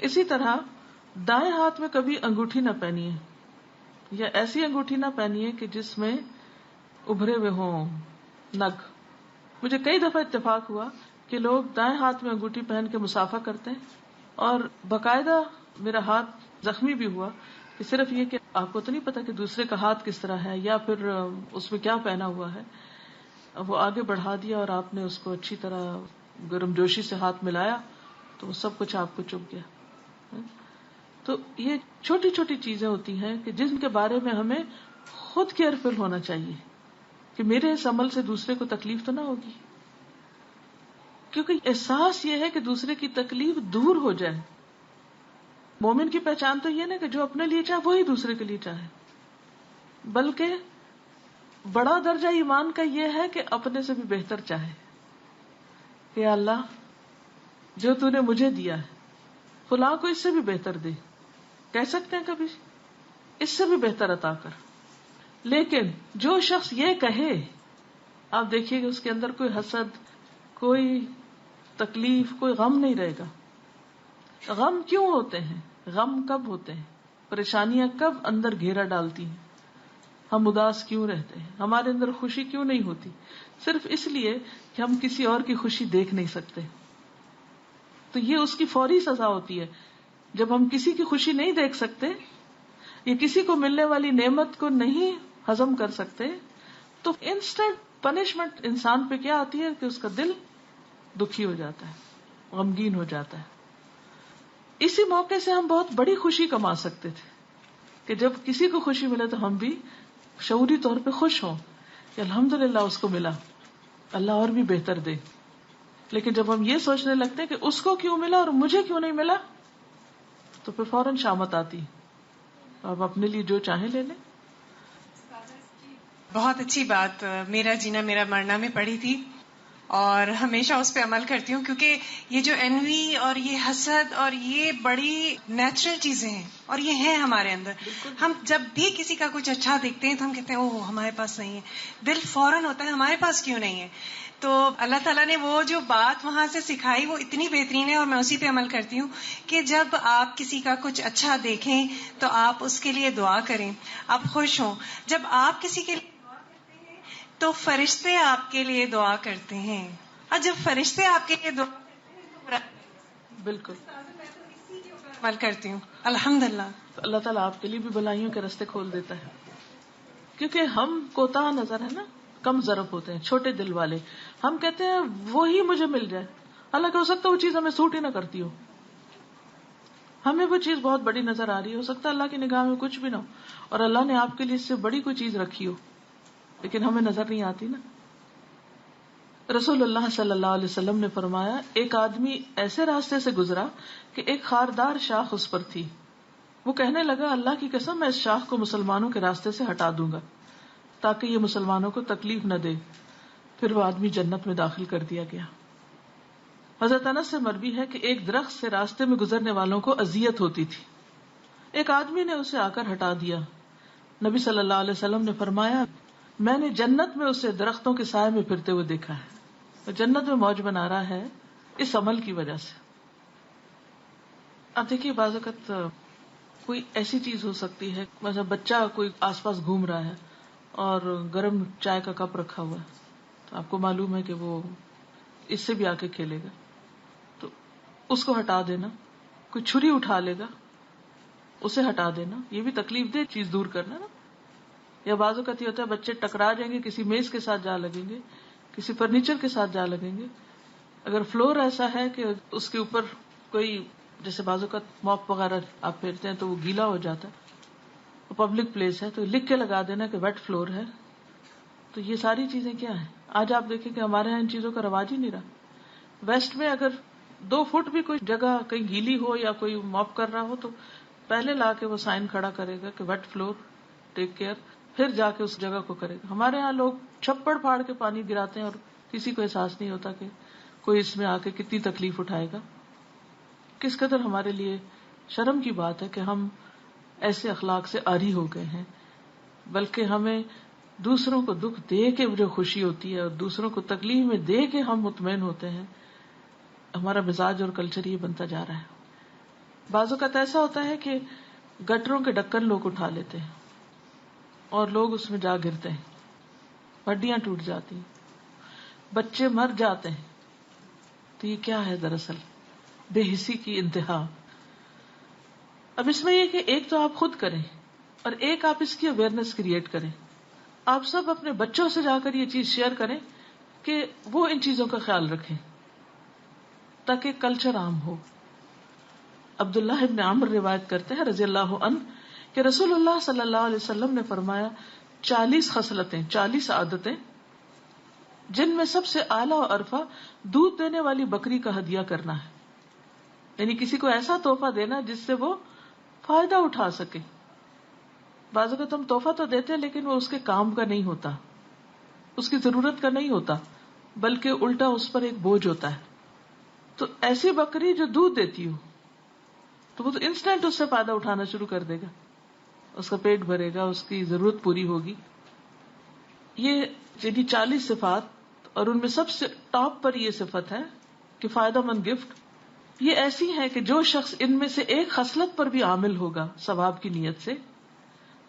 اسی طرح دائیں ہاتھ میں کبھی انگوٹھی نہ پہنیے, یا ایسی انگوٹھی نہ پہنیے کہ جس میں ابھرے ہوئے ہوں نگ. مجھے کئی دفعہ اتفاق ہوا کہ لوگ دائیں ہاتھ میں انگوٹھی پہن کے مسافہ کرتے ہیں, اور باقاعدہ میرا ہاتھ زخمی بھی ہوا کہ صرف یہ کہ آپ کو تو نہیں پتا کہ دوسرے کا ہاتھ کس طرح ہے یا پھر اس میں کیا پہنا ہوا ہے. وہ آگے بڑھا دیا اور آپ نے اس کو اچھی طرح گرم جوشی سے ہاتھ ملایا تو وہ سب کچھ آپ کو چبھ گیا. تو یہ چھوٹی چھوٹی چیزیں ہوتی ہیں کہ جن کے بارے میں ہمیں خود کیئرفل ہونا چاہیے کہ میرے اس عمل سے دوسرے کو تکلیف تو نہ ہوگی, کیونکہ احساس یہ ہے کہ دوسرے کی تکلیف دور ہو جائے. مومن کی پہچان تو یہ نا کہ جو اپنے لیے چاہے وہی دوسرے کے لیے چاہے, بلکہ بڑا درجہ ایمان کا یہ ہے کہ اپنے سے بھی بہتر چاہے. کہ اللہ جو تو نے مجھے دیا ہے فلاں کو اس سے بھی بہتر دے. کہہ سکتے ہیں کبھی اس سے بھی بہتر عطا کر. لیکن جو شخص یہ کہے, آپ دیکھیے کہ اس کے اندر کوئی حسد, کوئی تکلیف, کوئی غم نہیں رہے گا. غم کیوں ہوتے ہیں؟ غم کب ہوتے ہیں؟ پریشانیاں کب اندر گھیرا ڈالتی ہیں؟ ہم اداس کیوں رہتے ہیں؟ ہمارے اندر خوشی کیوں نہیں ہوتی؟ صرف اس لیے کہ ہم کسی اور کی خوشی دیکھ نہیں سکتے. تو یہ اس کی فوری سزا ہوتی ہے. جب ہم کسی کی خوشی نہیں دیکھ سکتے یا کسی کو ملنے والی نعمت کو نہیں ہضم کر سکتے, تو انسٹنٹ پنشمنٹ انسان پہ کیا آتی ہے کہ اس کا دل دکھی ہو جاتا ہے, غمگین ہو جاتا ہے. اسی موقع سے ہم بہت بڑی خوشی کما سکتے تھے کہ جب کسی کو خوشی ملے تو ہم بھی شعوری طور پہ خوش ہوں کہ الحمدللہ اس کو ملا, اللہ اور بھی بہتر دے. لیکن جب ہم یہ سوچنے لگتے ہیں کہ اس کو کیوں ملا اور مجھے کیوں نہیں ملا, تو پھر فوراً شامت آتی. اب اپنے لیے جو چاہیں لے لیں. بہت اچھی بات میرا جینا میرا مرنا میں پڑھی تھی, اور ہمیشہ اس پہ عمل کرتی ہوں, کیونکہ یہ جو انوی اور یہ حسد اور یہ بڑی نیچرل چیزیں ہیں اور یہ ہیں ہمارے اندر. ہم جب بھی کسی کا کچھ اچھا دیکھتے ہیں تو ہم کہتے ہیں اوہ ہمارے پاس نہیں ہے, دل فوراً ہوتا ہے ہمارے پاس کیوں نہیں ہے. تو اللہ تعالیٰ نے وہ جو بات وہاں سے سکھائی وہ اتنی بہترین ہے, اور میں اسی پہ عمل کرتی ہوں کہ جب آپ کسی کا کچھ اچھا دیکھیں تو آپ اس کے لیے دعا کریں, آپ خوش ہوں. جب آپ کسی کے لیے دعا کرتے ہیں تو فرشتے آپ کے لیے دعا کرتے ہیں, اور جب فرشتے آپ کے لیے دعا کرتے ہیں تو برا بالکل میں تو اسی کے اوپر عمل کرتی ہوں الحمدللہ. تو اللہ تعالیٰ آپ کے لیے بھی بلائیوں کے راستے کھول دیتا ہے, کیونکہ ہم کوتاہ نظر ہے نا, کم ضرب ہوتے ہیں, چھوٹے دل والے. ہم کہتے ہیں وہی مجھے مل جائے, حالانکہ ہو سکتا ہے وہ چیز ہمیں سوٹ ہی نہ کرتی ہو, ہمیں وہ چیز بہت بڑی نظر آ رہی ہے, ہو سکتا ہے اللہ کی نگاہ میں کچھ بھی نہ ہو, اور اللہ نے آپ کے لیے اس سے بڑی کوئی چیز رکھی ہو, لیکن ہمیں نظر نہیں آتی نا. رسول اللہ صلی اللہ علیہ وسلم نے فرمایا, ایک آدمی ایسے راستے سے گزرا کہ ایک خاردار شاخ اس پر تھی. وہ کہنے لگا اللہ کی قسم میں اس شاخ کو مسلمانوں کے راستے سے ہٹا دوں گا تاکہ یہ مسلمانوں کو تکلیف نہ دے. پھر وہ آدمی جنت میں داخل کر دیا گیا. حضرت انس سے مروی ہے کہ ایک درخت سے راستے میں گزرنے والوں کو اذیت ہوتی تھی, ایک آدمی نے اسے آ کر ہٹا دیا. نبی صلی اللہ علیہ وسلم نے فرمایا میں نے جنت میں اسے درختوں کے سائے میں پھرتے ہوئے دیکھا ہے. وہ جنت میں موج بنا رہا ہے اس عمل کی وجہ سے. اب دیکھیے بعض اوقات کوئی ایسی چیز ہو سکتی ہے, مثلا بچہ کوئی آس پاس گھوم رہا ہے اور گرم چائے کا کپ رکھا ہوا ہے, تو آپ کو معلوم ہے کہ وہ اس سے بھی آ کے کھیلے گا, تو اس کو ہٹا دینا. کوئی چھری اٹھا لے گا, اسے ہٹا دینا, یہ بھی تکلیف دہ چیز دور کرنا نا. یا بعض اوقات یہ ہوتا ہے بچے ٹکرا جائیں گے, کسی میز کے ساتھ جا لگیں گے, کسی فرنیچر کے ساتھ جا لگیں گے. اگر فلور ایسا ہے کہ اس کے اوپر کوئی, جیسے بعض اوقات موپ وغیرہ آپ پھیرتے ہیں تو وہ گیلا ہو جاتا ہے, پبلک پلیس ہے تو لکھ کے لگا دینا کہ ویٹ فلور ہے. تو یہ ساری چیزیں کیا ہیں, آج آپ دیکھیں کہ ہمارے یہاں ان چیزوں کا رواج ہی نہیں رہا. ویسٹ میں اگر 2 فٹ بھی کوئی جگہ کہیں گیلی ہو یا کوئی موپ کر رہا ہو تو پہلے لا کے وہ سائن کھڑا کرے گا کہ ویٹ فلور ٹیک کیئر, پھر جا کے اس جگہ کو کرے گا. ہمارے یہاں لوگ چھپڑ پھاڑ کے پانی گراتے ہیں اور کسی کو احساس نہیں ہوتا کہ کوئی اس میں آ کے کتنی تکلیف اٹھائے گا. کس قدر ہمارے لیے شرم کی بات ہے کہ ہم ایسے اخلاق سے عاری ہو گئے ہیں. بلکہ ہمیں دوسروں کو دکھ دے کے جو خوشی ہوتی ہے اور دوسروں کو تکلیف میں دے کے ہم مطمئن ہوتے ہیں, ہمارا مزاج اور کلچر یہ بنتا جا رہا ہے. بعض اوقات ایسا ہوتا ہے کہ گٹروں کے ڈکن لوگ اٹھا لیتے ہیں اور لوگ اس میں جا گرتے ہیں, ہڈیاں ٹوٹ جاتی ہیں, بچے مر جاتے ہیں. تو یہ کیا ہے دراصل؟ بے حسی کی انتہا. اب اس میں یہ کہ ایک تو آپ خود کریں اور ایک آپ اس کی اویئرنیس کریٹ کریں. آپ سب اپنے بچوں سے جا کر یہ چیز شیئر کریں کہ وہ ان چیزوں کا خیال رکھیں تاکہ کلچر عام ہو. عبداللہ ابن عمر روایت کرتے ہیں رضی اللہ عنہ کہ رسول اللہ صلی اللہ علیہ وسلم نے فرمایا 40 خصلتیں, 40 عادتیں جن میں سب سے اعلیٰ و ارفع دودھ دینے والی بکری کا ہدیہ کرنا ہے. یعنی کسی کو ایسا تحفہ دینا جس سے وہ فائدہ اٹھا سکے. بعض اوقات ہم تحفہ تو دیتے ہیں لیکن وہ اس کے کام کا نہیں ہوتا, اس کی ضرورت کا نہیں ہوتا, بلکہ الٹا اس پر ایک بوجھ ہوتا ہے. تو ایسی بکری جو دودھ دیتی ہو تو وہ تو انسٹنٹ اس سے فائدہ اٹھانا شروع کر دے گا، اس کا پیٹ بھرے گا، اس کی ضرورت پوری ہوگی. یہ 40 صفات، اور ان میں سب سے ٹاپ پر یہ صفت ہے کہ فائدہ مند گفٹ. یہ ایسی ہے کہ جو شخص ان میں سے ایک خصلت پر بھی عامل ہوگا ثواب کی نیت سے،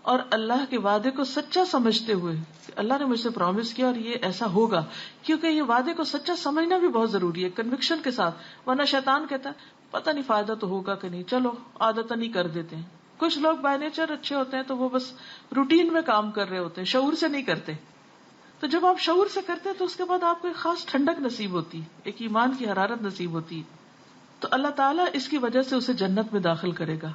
اور اللہ کے وعدے کو سچا سمجھتے ہوئے کہ اللہ نے مجھ سے پرامس کیا اور یہ ایسا ہوگا، کیونکہ یہ وعدے کو سچا سمجھنا بھی بہت ضروری ہے کنوکشن کے ساتھ. ورنہ شیطان کہتا ہے پتہ نہیں فائدہ تو ہوگا کہ نہیں، چلو عادتاً ہی کر دیتے ہیں. کچھ لوگ بائی نیچر اچھے ہوتے ہیں تو وہ بس روٹین میں کام کر رہے ہوتے ہیں، شعور سے نہیں کرتے. تو جب آپ شعور سے کرتے ہیں تو اس کے بعد آپ کو ایک خاص ٹھنڈک نصیب ہوتی ہے، ایک ایمان کی حرارت نصیب ہوتی ہے. تو اللہ تعالیٰ اس کی وجہ سے اسے جنت میں داخل کرے گا.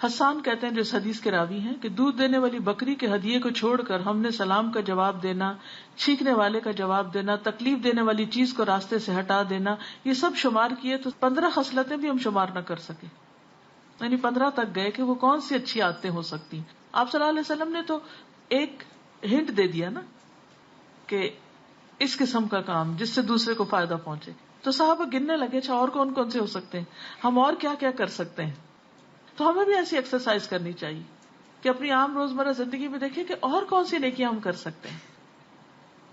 حسان کہتے ہیں جو اس حدیث کے راوی ہیں کہ دودھ دینے والی بکری کے ہدیے کو چھوڑ کر ہم نے سلام کا جواب دینا، چھینکنے والے کا جواب دینا، تکلیف دینے والی چیز کو راستے سے ہٹا دینا، یہ سب شمار کیے تو 15 خصلتیں بھی ہم شمار نہ کر سکے. یعنی 15 تک گئے کہ وہ کون سی اچھی عادتیں ہو سکتی. آپ صلی اللہ علیہ وسلم نے تو ایک ہنٹ دے دیا نا کہ اس قسم کا کام جس سے دوسرے کو فائدہ پہنچے. تو صحابہ گننے لگے اچھا اور کون کون سے ہو سکتے ہیں، ہم اور کیا کیا کر سکتے ہیں. تو ہمیں بھی ایسی ایکسرسائز کرنی چاہیے کہ اپنی عام روزمرہ زندگی میں دیکھیں کہ اور کون سی نیکیاں ہم کر سکتے ہیں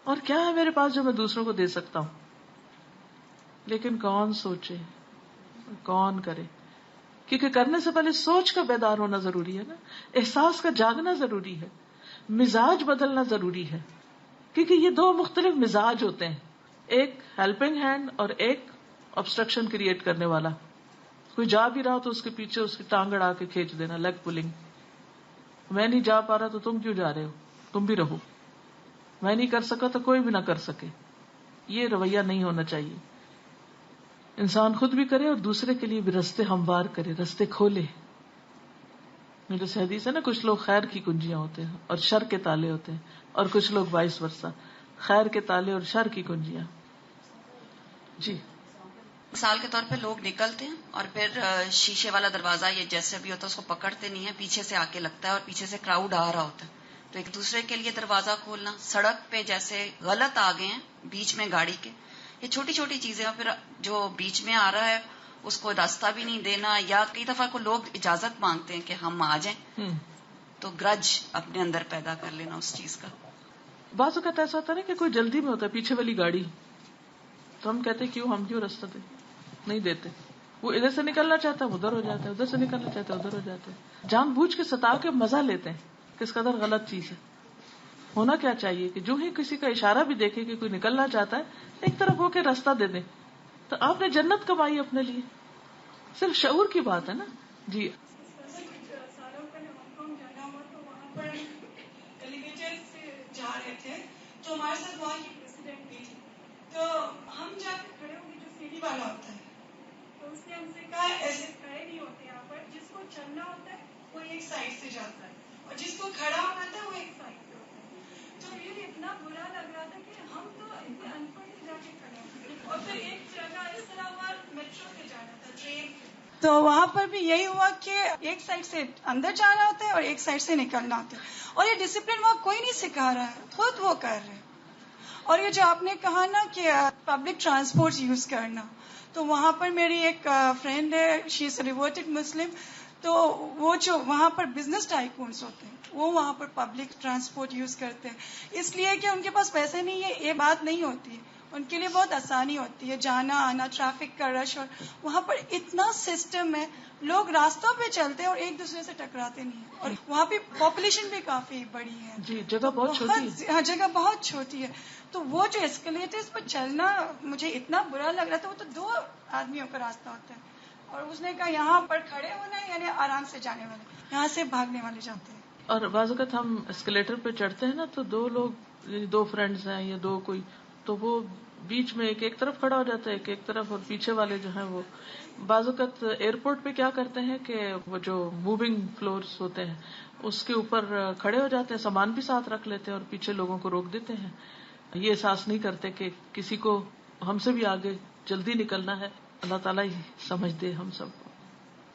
اور کیا ہے میرے پاس جو میں دوسروں کو دے سکتا ہوں. لیکن کون سوچے، کون کرے، کیونکہ کرنے سے پہلے سوچ کا بیدار ہونا ضروری ہے نا، احساس کا جاگنا ضروری ہے، مزاج بدلنا ضروری ہے. کیونکہ یہ دو مختلف مزاج ہوتے ہیں، ایک ہیلپنگ ہینڈ اور ایک obstruction کریٹ کرنے والا. کوئی جا بھی رہا تو اس کے پیچھے اس کی ٹانگ اڑا کے کھینچ دینا، لیگ پولنگ. میں نہیں جا پا رہا تو تم کیوں جا رہے ہو، تم بھی رہو. میں نہیں کر سکا تو کوئی بھی نہ کر سکے. یہ رویہ نہیں ہونا چاہیے. انسان خود بھی کرے اور دوسرے کے لیے بھی رستے ہموار کرے، رستے کھولے. میرے سے حدیث ہے نا، کچھ لوگ خیر کی کنجیاں ہوتے ہیں اور شر کے تالے ہوتے ہیں، اور کچھ لوگ وائس ورثہ، خیر کے تالے اور شر کی کنجیاں. جی مثال کے طور پہ لوگ نکلتے ہیں اور پھر شیشے والا دروازہ یا جیسے بھی ہوتا ہے اس کو پکڑتے نہیں ہیں، پیچھے سے آ کے لگتا ہے اور پیچھے سے کراؤڈ آ رہا ہوتا ہے، تو ایک دوسرے کے لیے دروازہ کھولنا. سڑک پہ جیسے غلط آ گئے ہیں بیچ میں گاڑی کے، یہ چھوٹی چھوٹی چیزیں ہیں. پھر جو بیچ میں آ رہا ہے اس کو راستہ بھی نہیں دینا، یا کئی دفعہ کو لوگ اجازت مانگتے ہیں کہ ہم آ جائیں، تو گرج اپنے اندر پیدا کر لینا اس چیز کا. بعض اوقات ایسا ہوتا ہے نا کہ کوئی جلدی میں ہوتا ہے، پیچھے والی گاڑی، تو ہم کہتے ہیں ہم کیوں راستہ دیں، نہیں دیتے. وہ ادھر سے نکلنا چاہتا ہے ادھر ہو جاتا ہے، ادھر سے نکلنا چاہتا ہے ادھر ہو جاتا ہے. جان بوجھ کے ستا کے مزہ لیتے ہیں، کس قدر غلط چیز ہے. ہونا کیا چاہیے کہ جو ہی کسی کا اشارہ بھی دیکھے کہ کوئی نکلنا چاہتا ہے ایک طرف ہو کے راستہ دے دیں. تو آپ نے جنت کمائی اپنے لیے. صرف شعور کی بات ہے نا. جی سالوں پہلے ہانگ کانگ جانا ہوا تو وہاں پر ایلیویٹر سے جا رہے تھے تو ہمارے ساتھ وہاں کی پریزیڈنٹ بھی تھی. تو ہم جا کے کھڑے ہو گئے، جو سیڑھی والا ہوتا ہے تو اس نے ہم سے کہا ایسے کھڑے نہیں ہوتے یہاں پر، جس کو چلنا ہوتا ہے وہ ایک سائڈ سے جاتا ہے اور جس کو کھڑا ہونا ہوتا ہے وہ ایک سائڈ سے ہوتا ہے. تو یہ اتنا برا لگ رہا تھا کہ ہم تو اتنے ان پڑھ سے جا کے کھڑے ہوئے. اور پھر ایک جگہ اس طرح ہوا میٹرو سے جانا تھا، ٹرین سے، تو وہاں پر بھی یہی ہوا کہ ایک سائڈ سے اندر جانا ہوتا ہے اور ایک سائڈ سے نکلنا ہوتا ہے. اور یہ ڈسپلن وہاں کوئی نہیں سکھا رہا ہے، خود وہ کر رہے ہیں. اور یہ جو آپ نے کہا نا کہ پبلک ٹرانسپورٹ یوز کرنا، تو وہاں پر میری ایک فرینڈ ہے، شی از ریورٹڈ مسلم، تو وہ جو وہاں پر بزنس ٹائکونس ہوتے ہیں وہ وہاں پر پبلک ٹرانسپورٹ یوز کرتے ہیں، اس لیے کہ ان کے پاس پیسے نہیں ہے، یہ بات نہیں ہوتی ہے، ان کے لیے بہت آسانی ہوتی ہے جانا آنا، ٹریفک کا رش. اور وہاں پر اتنا سسٹم ہے، لوگ راستوں پہ چلتے ہیں اور ایک دوسرے سے ٹکراتے نہیں ہیں. اور وہاں پہ پاپولیشن بھی کافی بڑی ہے، جی جگہ بہت چھوٹی ہے. ہاں جگہ بہت چھوٹی ہے. تو وہ جو ایسکلیٹرز پر چلنا مجھے اتنا برا لگ رہا تھا. وہ تو 2 آدمیوں کا راستہ ہوتا ہے اور اس نے کہا یہاں پر کھڑے ہونا ہے، یعنی آرام سے جانے والے، یہاں سے بھاگنے والے جاتے ہیں. اور بعض اوقات ہم اسکلیٹر پہ چڑھتے ہیں نا تو 2 لوگ، 2 فرینڈز ہیں یا 2 کوئی، تو وہ بیچ میں ایک طرف کھڑا ہو جاتا ہے، ایک طرف، اور پیچھے والے جو ہیں وہ بعض اوقات ایئرپورٹ پہ کیا کرتے ہیں کہ وہ جو موونگ فلورز ہوتے ہیں اس کے اوپر کھڑے ہو جاتے ہیں، سامان بھی ساتھ رکھ لیتے ہیں اور پیچھے لوگوں کو روک دیتے ہیں. یہ احساس نہیں کرتے کہ کسی کو ہم سے بھی آگے جلدی نکلنا ہے. اللہ تعالیٰ ہی سمجھ دے ہم سب کو.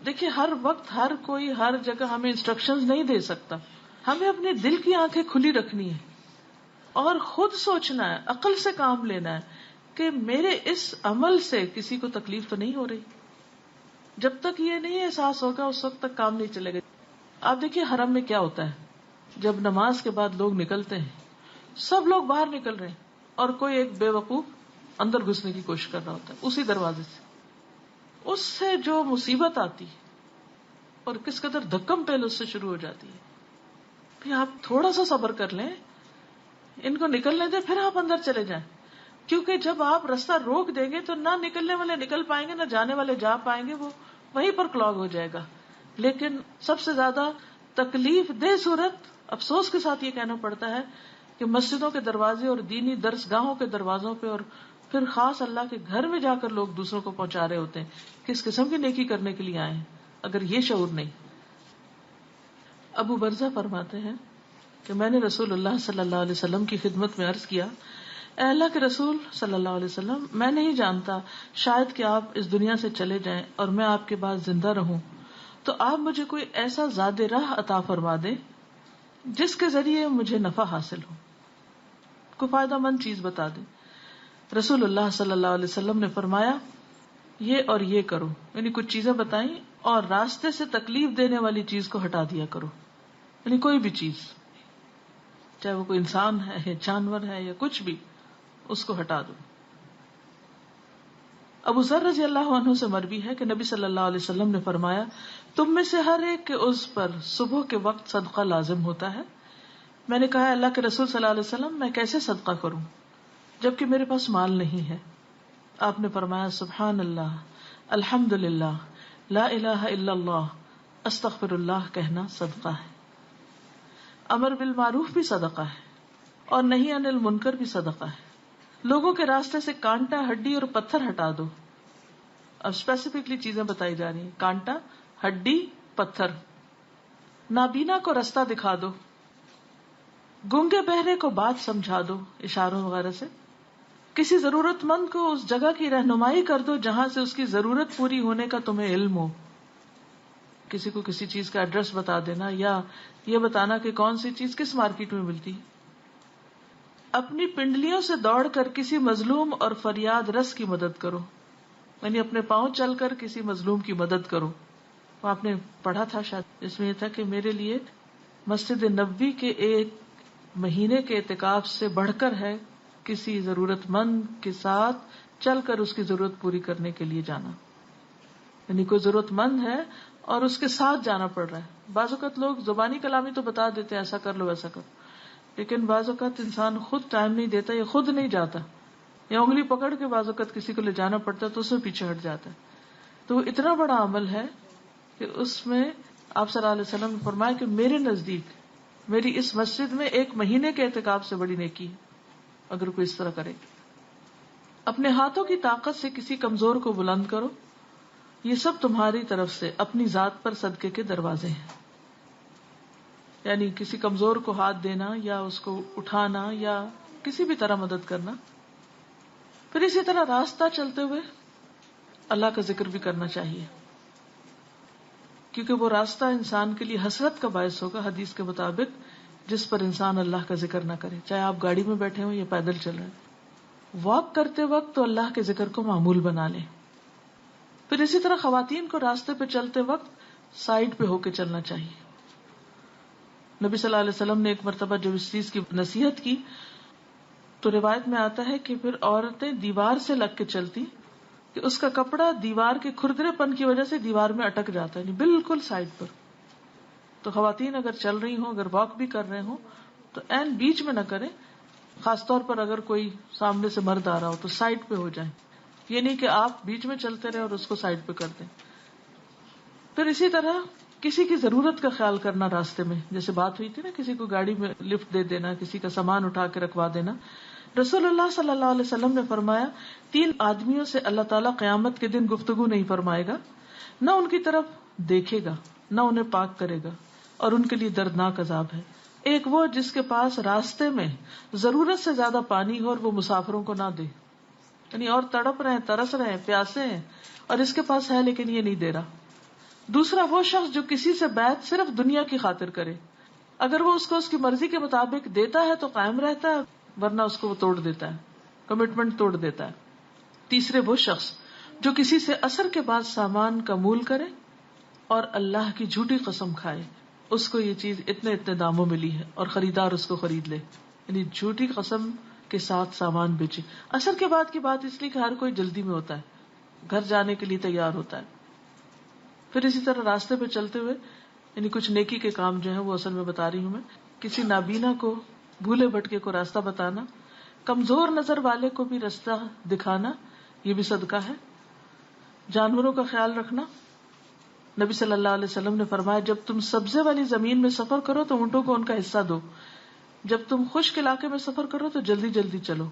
دیکھیے ہر وقت ہر کوئی ہر جگہ ہمیں انسٹرکشنز نہیں دے سکتا. ہمیں اپنے دل کی آنکھیں کھلی رکھنی ہے اور خود سوچنا ہے، عقل سے کام لینا ہے کہ میرے اس عمل سے کسی کو تکلیف تو نہیں ہو رہی. جب تک یہ نہیں احساس ہوگا اس وقت تک کام نہیں چلے گا. آپ دیکھیے حرم میں کیا ہوتا ہے، جب نماز کے بعد لوگ نکلتے ہیں، سب لوگ باہر نکل رہے ہیں اور کوئی ایک بے وقوف اندر گھسنے کی کوشش کر رہا ہوتا ہے اسی دروازے سے. اس سے جو مصیبت آتی ہے اور کس قدر دھکم پہل اس سے شروع ہو جاتی ہے. پھر آپ تھوڑا سا صبر کر لیں، ان کو نکلنے دیں، پھر آپ اندر چلے جائیں. کیونکہ جب آپ رستہ روک دیں گے تو نہ نکلنے والے نکل پائیں گے، نہ جانے والے جا پائیں گے، وہ وہیں پر کلاگ ہو جائے گا. لیکن سب سے زیادہ تکلیف دہ صورت، افسوس کے ساتھ یہ کہنا پڑتا ہے کہ مسجدوں کے دروازے اور دینی درس گاہوں کے دروازوں پہ اور پھر خاص اللہ کے گھر میں جا کر لوگ دوسروں کو پہنچا رہے ہوتے ہیں. کس قسم کی نیکی کرنے کے لیے آئے ہیں اگر یہ شعور نہیں. ابو برزہ فرماتے ہیں کہ میں نے رسول اللہ صلی اللہ علیہ وسلم کی خدمت میں عرض کیا، اے اللہ کے رسول صلی اللہ علیہ وسلم، میں نہیں جانتا، شاید کہ آپ اس دنیا سے چلے جائیں اور میں آپ کے بعد زندہ رہوں تو آپ مجھے کوئی ایسا زاد راہ عطا فرما دیں جس کے ذریعے مجھے نفع حاصل ہو، کوئی فائدہ مند چیز بتا دیں. رسول اللہ صلی اللہ علیہ وسلم نے فرمایا، یہ اور یہ کرو، یعنی کچھ چیزیں بتائیں اور راستے سے تکلیف دینے والی چیز کو ہٹا دیا کرو. یعنی کوئی بھی چیز، چاہے وہ کوئی انسان ہے یا جانور ہے یا کچھ بھی، اس کو ہٹا دو. ابو ذر رضی اللہ عنہ سے مروی ہے کہ نبی صلی اللہ علیہ وسلم نے فرمایا، تم میں سے ہر ایک کے عضو پر صبح کے وقت صدقہ لازم ہوتا ہے. میں نے کہا، اللہ کے رسول صلی اللہ علیہ وسلم، میں کیسے صدقہ کروں جبکہ میرے پاس مال نہیں ہے؟ آپ نے فرمایا، سبحان اللہ، الحمد للہ، لا الہ الا اللہ، استغفر اللہ کہنا صدقہ ہے. امر بالمعروف بھی صدقہ ہے اور نہی عن المنکر بھی صدقہ ہے. لوگوں کے راستے سے کانٹا، ہڈی اور پتھر ہٹا دو. اب اسپیسیفکلی چیزیں بتائی جا رہی ہیں، کانٹا، ہڈی، پتھر. نابینا کو رستہ دکھا دو، گونگے بہرے کو بات سمجھا دو اشاروں وغیرہ سے. کسی ضرورت مند کو اس جگہ کی رہنمائی کر دو جہاں سے اس کی ضرورت پوری ہونے کا تمہیں علم ہو. کسی کو کسی چیز کا ایڈریس بتا دینا یا یہ بتانا کہ کون سی چیز کس مارکیٹ میں ملتی. اپنی پنڈلیوں سے دوڑ کر کسی مظلوم اور فریاد رس کی مدد کرو، یعنی اپنے پاؤں چل کر کسی مظلوم کی مدد کرو. آپ نے پڑھا تھا شاید، اس میں یہ تھا کہ میرے لیے مسجد نبوی کے ایک مہینے کے اعتکاف سے بڑھ کر ہے کسی ضرورت مند کے ساتھ چل کر اس کی ضرورت پوری کرنے کے لیے جانا. یعنی کوئی ضرورت مند ہے اور اس کے ساتھ جانا پڑ رہا ہے. بعض اوقات لوگ زبانی کلامی تو بتا دیتے ہیں ایسا کر لو ایسا کر، لیکن بعض اوقات انسان خود ٹائم نہیں دیتا یا خود نہیں جاتا یا انگلی پکڑ کے بعض اوقات کسی کو لے جانا پڑتا ہے تو اس میں پیچھے ہٹ جاتا ہے. تو وہ اتنا بڑا عمل ہے کہ اس میں آپ صلی اللہ علیہ وسلم نے فرمایا کہ میرے نزدیک میری اس مسجد میں ایک مہینے کے اعتکاف سے بڑی نیکی ہے اگر کوئی اس طرح کرے. اپنے ہاتھوں کی طاقت سے کسی کمزور کو بلند کرو، یہ سب تمہاری طرف سے اپنی ذات پر صدقے کے دروازے ہیں. یعنی کسی کمزور کو ہاتھ دینا یا اس کو اٹھانا یا کسی بھی طرح مدد کرنا. پھر اسی طرح راستہ چلتے ہوئے اللہ کا ذکر بھی کرنا چاہیے، کیونکہ وہ راستہ انسان کے لیے حسرت کا باعث ہوگا حدیث کے مطابق جس پر انسان اللہ کا ذکر نہ کرے، چاہے آپ گاڑی میں بیٹھے ہوں یا پیدل چل رہے ہیں. واک کرتے وقت تو اللہ کے ذکر کو معمول بنا لیں. پھر اسی طرح خواتین کو راستے پہ چلتے وقت سائڈ پہ ہو کے چلنا چاہیے. نبی صلی اللہ علیہ وسلم نے ایک مرتبہ جب اس چیز کی نصیحت کی تو روایت میں آتا ہے کہ پھر عورتیں دیوار سے لگ کے چلتی کہ اس کا کپڑا دیوار کے کھردرے پن کی وجہ سے دیوار میں اٹک جاتا ہے، یعنی بالکل سائڈ پر. تو خواتین اگر چل رہی ہوں، اگر واک بھی کر رہے ہوں تو این بیچ میں نہ کریں، خاص طور پر اگر کوئی سامنے سے مرد آ رہا ہو تو سائڈ پہ ہو جائیں. یہ نہیں کہ آپ بیچ میں چلتے رہے اور اس کو سائڈ پہ کر دیں. پھر اسی طرح کسی کی ضرورت کا خیال کرنا راستے میں، جیسے بات ہوئی تھی نا، کسی کو گاڑی میں لفٹ دے دینا، کسی کا سامان اٹھا کے رکھوا دینا. رسول اللہ صلی اللہ علیہ وسلم نے فرمایا، 3 آدمیوں سے اللہ تعالیٰ قیامت کے دن گفتگو نہیں فرمائے گا، نہ ان کی طرف دیکھے گا، نہ انہیں پاک کرے گا، اور ان کے لیے دردناک عذاب ہے. ایک وہ جس کے پاس راستے میں ضرورت سے زیادہ پانی ہو اور وہ مسافروں کو نہ دے، یعنی اور تڑپ رہے ہیں، ترس رہے ہیں، پیاسے ہیں اور اس کے پاس ہے لیکن یہ نہیں دے رہا. دوسرا وہ شخص جو کسی سے بیعت صرف دنیا کی خاطر کرے، اگر وہ اس کو اس کی مرضی کے مطابق دیتا ہے تو قائم رہتا ہے، ورنہ اس کو وہ توڑ دیتا ہے، کمٹمنٹ توڑ دیتا ہے. تیسرے وہ شخص جو کسی سے اثر کے بعد سامان کا مول کرے اور اللہ کی جھوٹی قسم کھائے اس کو یہ چیز اتنے اتنے داموں ملی ہے اور خریدار اس کو خرید لے. یعنی جھوٹی قسم کے ساتھ سامان بیچے. اثر کے بعد کی بات اس لیے کہ ہر کوئی جلدی میں ہوتا ہے, گھر جانے کے لیے تیار ہوتا ہے. پھر اسی طرح راستے پہ چلتے ہوئے یعنی کچھ نیکی کے کام جو ہے وہ اصل میں بتا رہی ہوں میں, کسی نابینا کو, بھولے بھٹکے کو راستہ بتانا, کمزور نظر والے کو بھی راستہ دکھانا, یہ بھی صدقہ ہے. جانوروں کا خیال رکھنا. نبی صلی اللہ علیہ وسلم نے فرمایا جب تم سبزے والی زمین میں سفر کرو تو اونٹوں کو ان کا حصہ دو, جب تم خشک علاقے میں سفر کرو تو جلدی جلدی چلو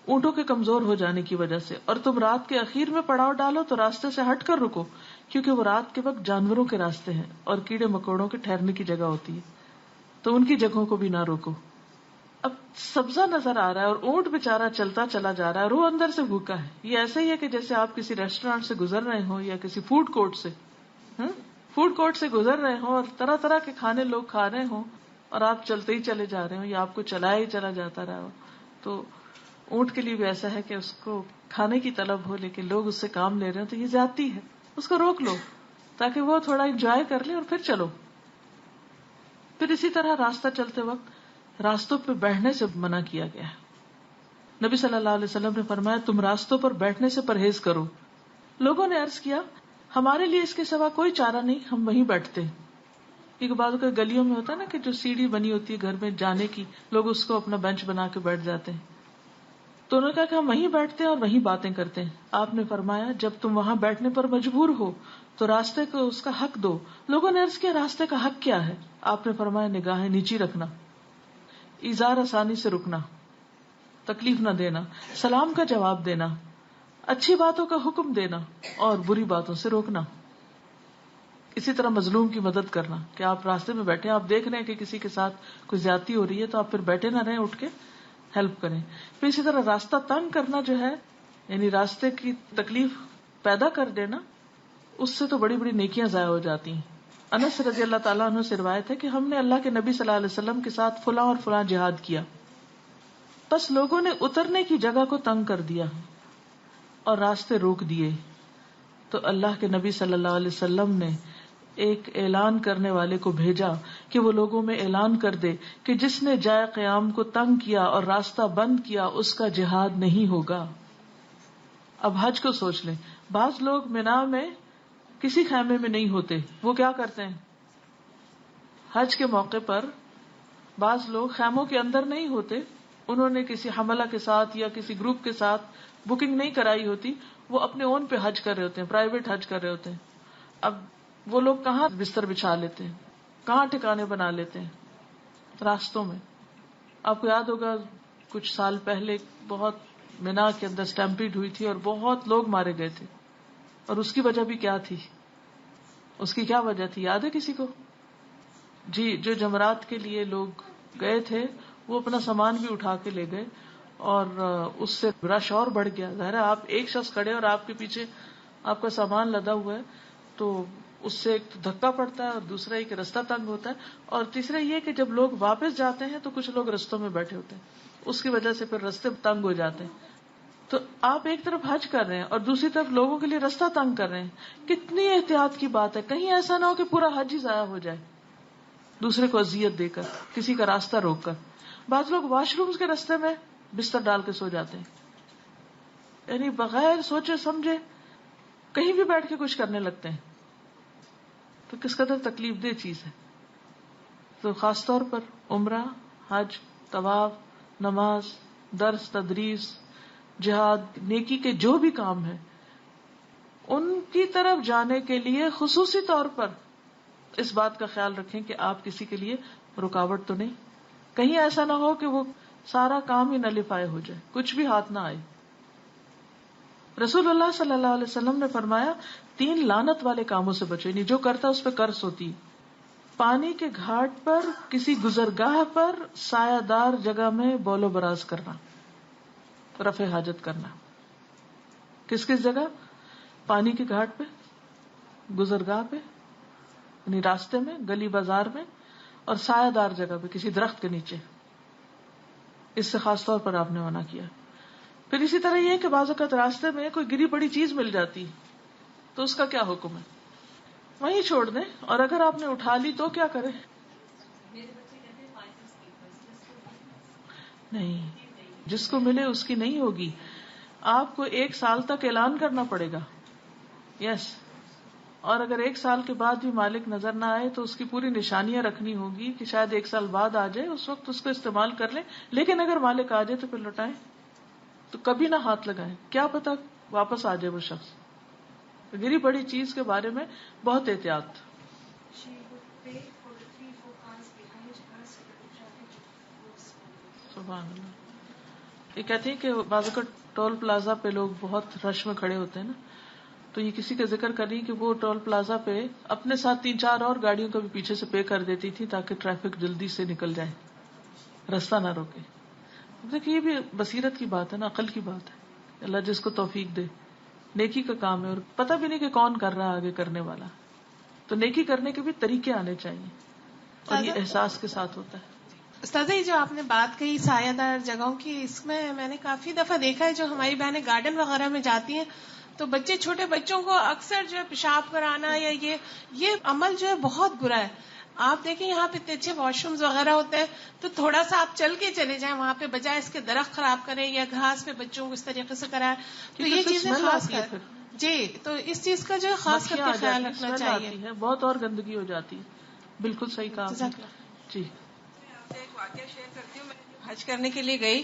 اونٹوں کے کمزور ہو جانے کی وجہ سے, اور تم رات کے اخیر میں پڑاؤ ڈالو تو راستے سے ہٹ کر رکو کیونکہ وہ رات کے وقت جانوروں کے راستے ہیں اور کیڑے مکوڑوں کے ٹھہرنے کی جگہ ہوتی ہے, تو ان کی جگہوں کو بھی نہ روکو. اب سبزہ نظر آ رہا ہے اور اونٹ بےچارا چلتا چلا جا رہا ہے اور وہ اندر سے بھوکا ہے. یہ ایسا ہی ہے کہ جیسے آپ کسی ریسٹورینٹ سے گزر رہے ہوں یا کسی فوڈ کورٹ سے گزر رہے ہوں اور طرح طرح کے کھانے لوگ کھا رہے ہوں اور آپ چلتے ہی چلے جا رہے ہوں یا آپ کو چلایا ہی چلا جاتا رہا ہو. تو اونٹ کے لیے بھی ایسا ہے کہ اس کو کھانے کی طلب ہو لیکن لوگ اس سے کام لے رہے ہیں تو یہ زیادتی ہے, اس کو روک لو تاکہ وہ تھوڑا انجوائے کر لے اور پھر چلو. پھر اسی طرح راستہ چلتے وقت راستوں پہ بیٹھنے سے منع کیا گیا ہے. نبی صلی اللہ علیہ وسلم نے فرمایا تم راستوں پر بیٹھنے سے پرہیز کرو. لوگوں نے عرض کیا ہمارے لیے اس کے سوا کوئی چارہ نہیں, ہم وہیں بیٹھتے ہیں. کیونکہ بعض اوقات گلیوں میں ہوتا ہے نا کہ جو سیڑھی بنی ہوتی ہے گھر میں جانے کی, لوگ اس کو اپنا بینچ بنا کے بیٹھ جاتے ہیں. تو انہوں نے کہا کہ ہم وہیں بیٹھتے ہیں اور وہیں باتیں کرتے ہیں. آپ نے فرمایا جب تم وہاں بیٹھنے پر مجبور ہو تو راستے کو اس کا حق دو. لوگوں نے عرض کیا راستے کا حق کیا ہے؟ آپ نے فرمایا نگاہیں نیچی رکھنا, ایذار آسانی سے رکنا, تکلیف نہ دینا, سلام کا جواب دینا, اچھی باتوں کا حکم دینا اور بری باتوں سے روکنا. اسی طرح مظلوم کی مدد کرنا, کہ آپ راستے میں بیٹھے آپ دیکھ رہے ہیں کہ کسی کے ساتھ کوئی زیادتی ہو رہی ہے تو آپ پھر بیٹھے نہ رہیں, اٹھ کے ہیلپ کریں. پھر اسی طرح راستہ تنگ کرنا جو ہے یعنی راستے کی تکلیف پیدا کر دینا, اس سے تو بڑی بڑی نیکیاں ضائع ہو جاتی ہیں. انس رضی اللہ تعالیٰ عنہ سے روایت ہے کہ ہم نے اللہ کے نبی صلی اللہ علیہ وسلم کے ساتھ فلاں اور فلاں جہاد کیا, بس لوگوں نے اترنے کی جگہ کو تنگ کر دیا اور راستے روک دیے, تو اللہ کے نبی صلی اللہ علیہ وسلم نے ایک اعلان کرنے والے کو بھیجا کہ وہ لوگوں میں اعلان کر دے کہ جس نے جائے قیام کو تنگ کیا اور راستہ بند کیا اس کا جہاد نہیں ہوگا. اب حج کو سوچ لیں, بعض لوگ مینا میں کسی خیمے میں نہیں ہوتے, وہ کیا کرتے ہیں حج کے موقع پر, بعض لوگ خیموں کے اندر نہیں ہوتے, انہوں نے کسی حملہ کے ساتھ یا کسی گروپ کے ساتھ بکنگ نہیں کرائی ہوتی, وہ اپنے اون پہ حج کر رہے ہوتے ہیں, پرائیویٹ حج کر رہے ہوتے ہیں. اب وہ لوگ کہاں بستر بچھا لیتے ہیں, کہاں ٹھکانے بنا لیتے ہیں, راستوں میں. آپ کو یاد ہوگا کچھ سال پہلے بہت مینا کے اندر اسٹیمپیڈ ہوئی تھی اور بہت لوگ مارے گئے تھے, اور اس کی وجہ بھی کیا تھی, اس کی کیا وجہ تھی یاد ہے کسی کو؟ جی, جو جمرات کے لیے لوگ گئے تھے وہ اپنا سامان بھی اٹھا کے لے گئے اور اس سے رش اور بڑھ گیا. ظاہر ہے آپ ایک شخص کھڑے اور آپ کے پیچھے آپ کا سامان لدا ہوا ہے تو اس سے ایک تو دھکا پڑتا ہے اور دوسرا یہ کہ رستہ تنگ ہوتا ہے, اور تیسرا یہ کہ جب لوگ واپس جاتے ہیں تو کچھ لوگ رستوں میں بیٹھے ہوتے ہیں, اس کی وجہ سے پھر رستے تنگ ہو جاتے ہیں. تو آپ ایک طرف حج کر رہے ہیں اور دوسری طرف لوگوں کے لیے رستہ تنگ کر رہے ہیں. کتنی احتیاط کی بات ہے, کہیں ایسا نہ ہو کہ پورا حج ہی ضائع ہو جائے دوسرے کو اذیت دے کر, کسی کا راستہ روک کر. بعض لوگ واش رومز کے راستے میں بستر ڈال کے سو جاتے ہیں, یعنی بغیر سوچے سمجھے کہیں بھی بیٹھ کے کچھ کرنے لگتے ہیں, تو کس قدر تکلیف دہ چیز ہے. تو خاص طور پر عمرہ, حج, طواف, نماز, درس تدریس, جہاد, نیکی کے جو بھی کام ہیں ان کی طرف جانے کے لیے خصوصی طور پر اس بات کا خیال رکھیں کہ آپ کسی کے لیے رکاوٹ تو نہیں, کہیں ایسا نہ ہو کہ وہ سارا کام ہی نلیفائے ہو جائے, کچھ بھی ہاتھ نہ آئے. رسول اللہ صلی اللہ علیہ وسلم نے فرمایا 3 لعنت والے کاموں سے بچو, یعنی جو کرتا اس پہ قرض ہوتی. پانی کے گھاٹ پر, کسی گزرگاہ پر, سایہ دار جگہ میں بول و براز کرنا, رفع حاجت کرنا. کس کس جگہ؟ پانی کے گھاٹ پہ, گزرگاہ پہ یعنی راستے میں, گلی بازار میں, اور سایہ دار جگہ پہ کسی درخت کے نیچے. اس سے خاص طور پر آپ نے منع کیا. پھر اسی طرح یہ ہے کہ بعض اوقات راستے میں کوئی گری پڑی چیز مل جاتی تو اس کا کیا حکم ہے؟ وہیں چھوڑ دیں، اور اگر آپ نے اٹھا لی تو کیا کریں؟ نہیں، جس کو ملے اس کی نہیں ہوگی. آپ کو 1 سال تک اعلان کرنا پڑے گا. یس. اور اگر 1 سال کے بعد بھی مالک نظر نہ آئے تو اس کی پوری نشانیاں رکھنی ہوگی کہ شاید 1 سال بعد آ جائے، اس وقت اس کو استعمال کر لیں. لیکن اگر مالک آ جائے تو پھر لوٹائیں، تو کبھی نہ ہاتھ لگائیں. کیا پتا واپس آ جائے وہ شخص. گری پڑی چیز کے بارے میں بہت احتیاط. سبحان اللہ. یہ کہتے ہیں کہ بعض اوقات ٹول پلازا پہ لوگ بہت رش میں کھڑے ہوتے ہیں نا، تو یہ کسی کا ذکر کر رہی کہ وہ ٹول پلازا پہ اپنے ساتھ 3-4 اور گاڑیوں کو بھی پیچھے سے پے کر دیتی تھی تاکہ ٹریفک جلدی سے نکل جائے، راستہ نہ روکے. دیکھیے یہ بھی بصیرت کی بات ہے نا، عقل کی بات ہے. اللہ جس کو توفیق دے. نیکی کا کام ہے اور پتہ بھی نہیں کہ کون کر رہا ہے آگے کرنے والا، تو نیکی کرنے کے بھی طریقے آنے چاہیے اور یہ احساس کے ساتھ ہوتا ہے. استاذہ یہ جو آپ نے بات کہی سایہ دار جگہوں کی، اس میں نے کافی دفعہ دیکھا ہے جو ہماری بہنیں گارڈن وغیرہ میں جاتی ہیں تو بچے، چھوٹے بچوں کو اکثر جو ہے پیشاب کرانا یا یہ عمل جو ہے بہت برا ہے. آپ دیکھیں یہاں پہ اتنے اچھے واش رومز وغیرہ ہوتے ہیں تو تھوڑا سا آپ چل کے چلے جائیں وہاں پہ، بجائے اس کے درخت خراب کریں یا گھاس پہ بچوں کو اس طریقے سے کرائیں. تو یہ چیزیں خاص کر جی، تو اس چیز کا جو ہے خاص کر کے خیال رکھنا چاہیے. بہت اور گندگی ہو جاتی ہے. بالکل صحیح کہا جی. ایک واقعہ شیئر کرتی ہوں. میں حج کرنے کے لیے گئی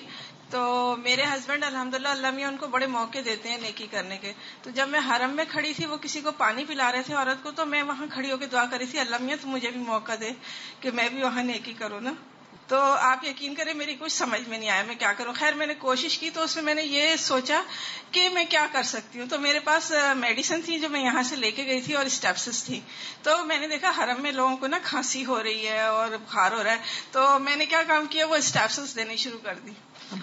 تو میرے ہسبینڈ الحمدللہ اللہ میاں ان کو بڑے موقع دیتے ہیں نیکی کرنے کے. تو جب میں حرم میں کھڑی تھی، وہ کسی کو پانی پلا رہے تھے عورت کو، تو میں وہاں کھڑی ہو کے دعا کری تھی اللہ میاں تو مجھے بھی موقع دے کہ میں بھی وہاں نیکی کروں نا. تو آپ یقین کریں میری کچھ سمجھ میں نہیں آیا میں کیا کروں. خیر میں نے کوشش کی تو اس میں نے یہ سوچا کہ میں کیا کر سکتی ہوں. تو میرے پاس میڈیسن تھی جو میں یہاں سے لے کے گئی تھی اور اسٹیپسز تھی. تو میں نے دیکھا حرم میں لوگوں کو نا کھانسی ہو رہی ہے اور بخار ہو رہا ہے، تو میں نے کیا کام کیا، وہ اسٹیپسز دینے شروع کر دی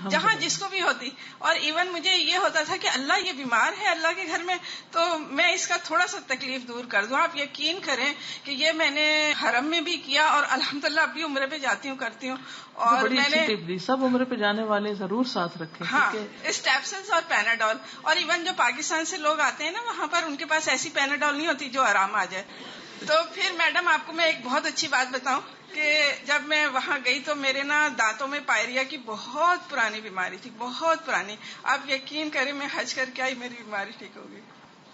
جہاں جس کو بھی ہوتی. اور ایون مجھے یہ ہوتا تھا کہ اللہ یہ بیمار ہے اللہ کے گھر میں، تو میں اس کا تھوڑا سا تکلیف دور کر دوں. آپ یقین کریں کہ یہ میں نے حرم میں بھی کیا اور الحمدللہ اب بھی عمرے پہ جاتی ہوں، کرتی ہوں. اور میں نے سب عمرے پہ جانے والے ضرور ساتھ رکھیں. ہاں، اسٹیپسلز اور پیناڈول. اور ایون جو پاکستان سے لوگ آتے ہیں نا وہاں پر ان کے پاس ایسی پیناڈول نہیں ہوتی جو آرام آ جائے. تو پھر میڈم آپ کو میں ایک بہت اچھی بات بتاؤں کہ جب میں وہاں گئی تو میرے نا دانتوں میں پائریا کی بہت پرانی بیماری تھی، بہت پرانی. آپ یقین کریں میں حج کر کے آئی میری بیماری ٹھیک ہو گئی.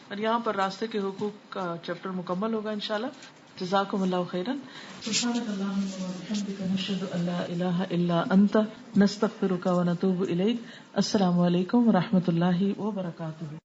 اور یہاں پر راستے کے حقوق کا چیپٹر مکمل ہوگا انشاءاللہ. جزاکم اللہ خیرا. سبحانک اللہم و بحمدک نشہد ان لا الہ الا انت نستغفرک و نتوب الیک. السلام علیکم و رحمۃ اللہ وبرکاتہ.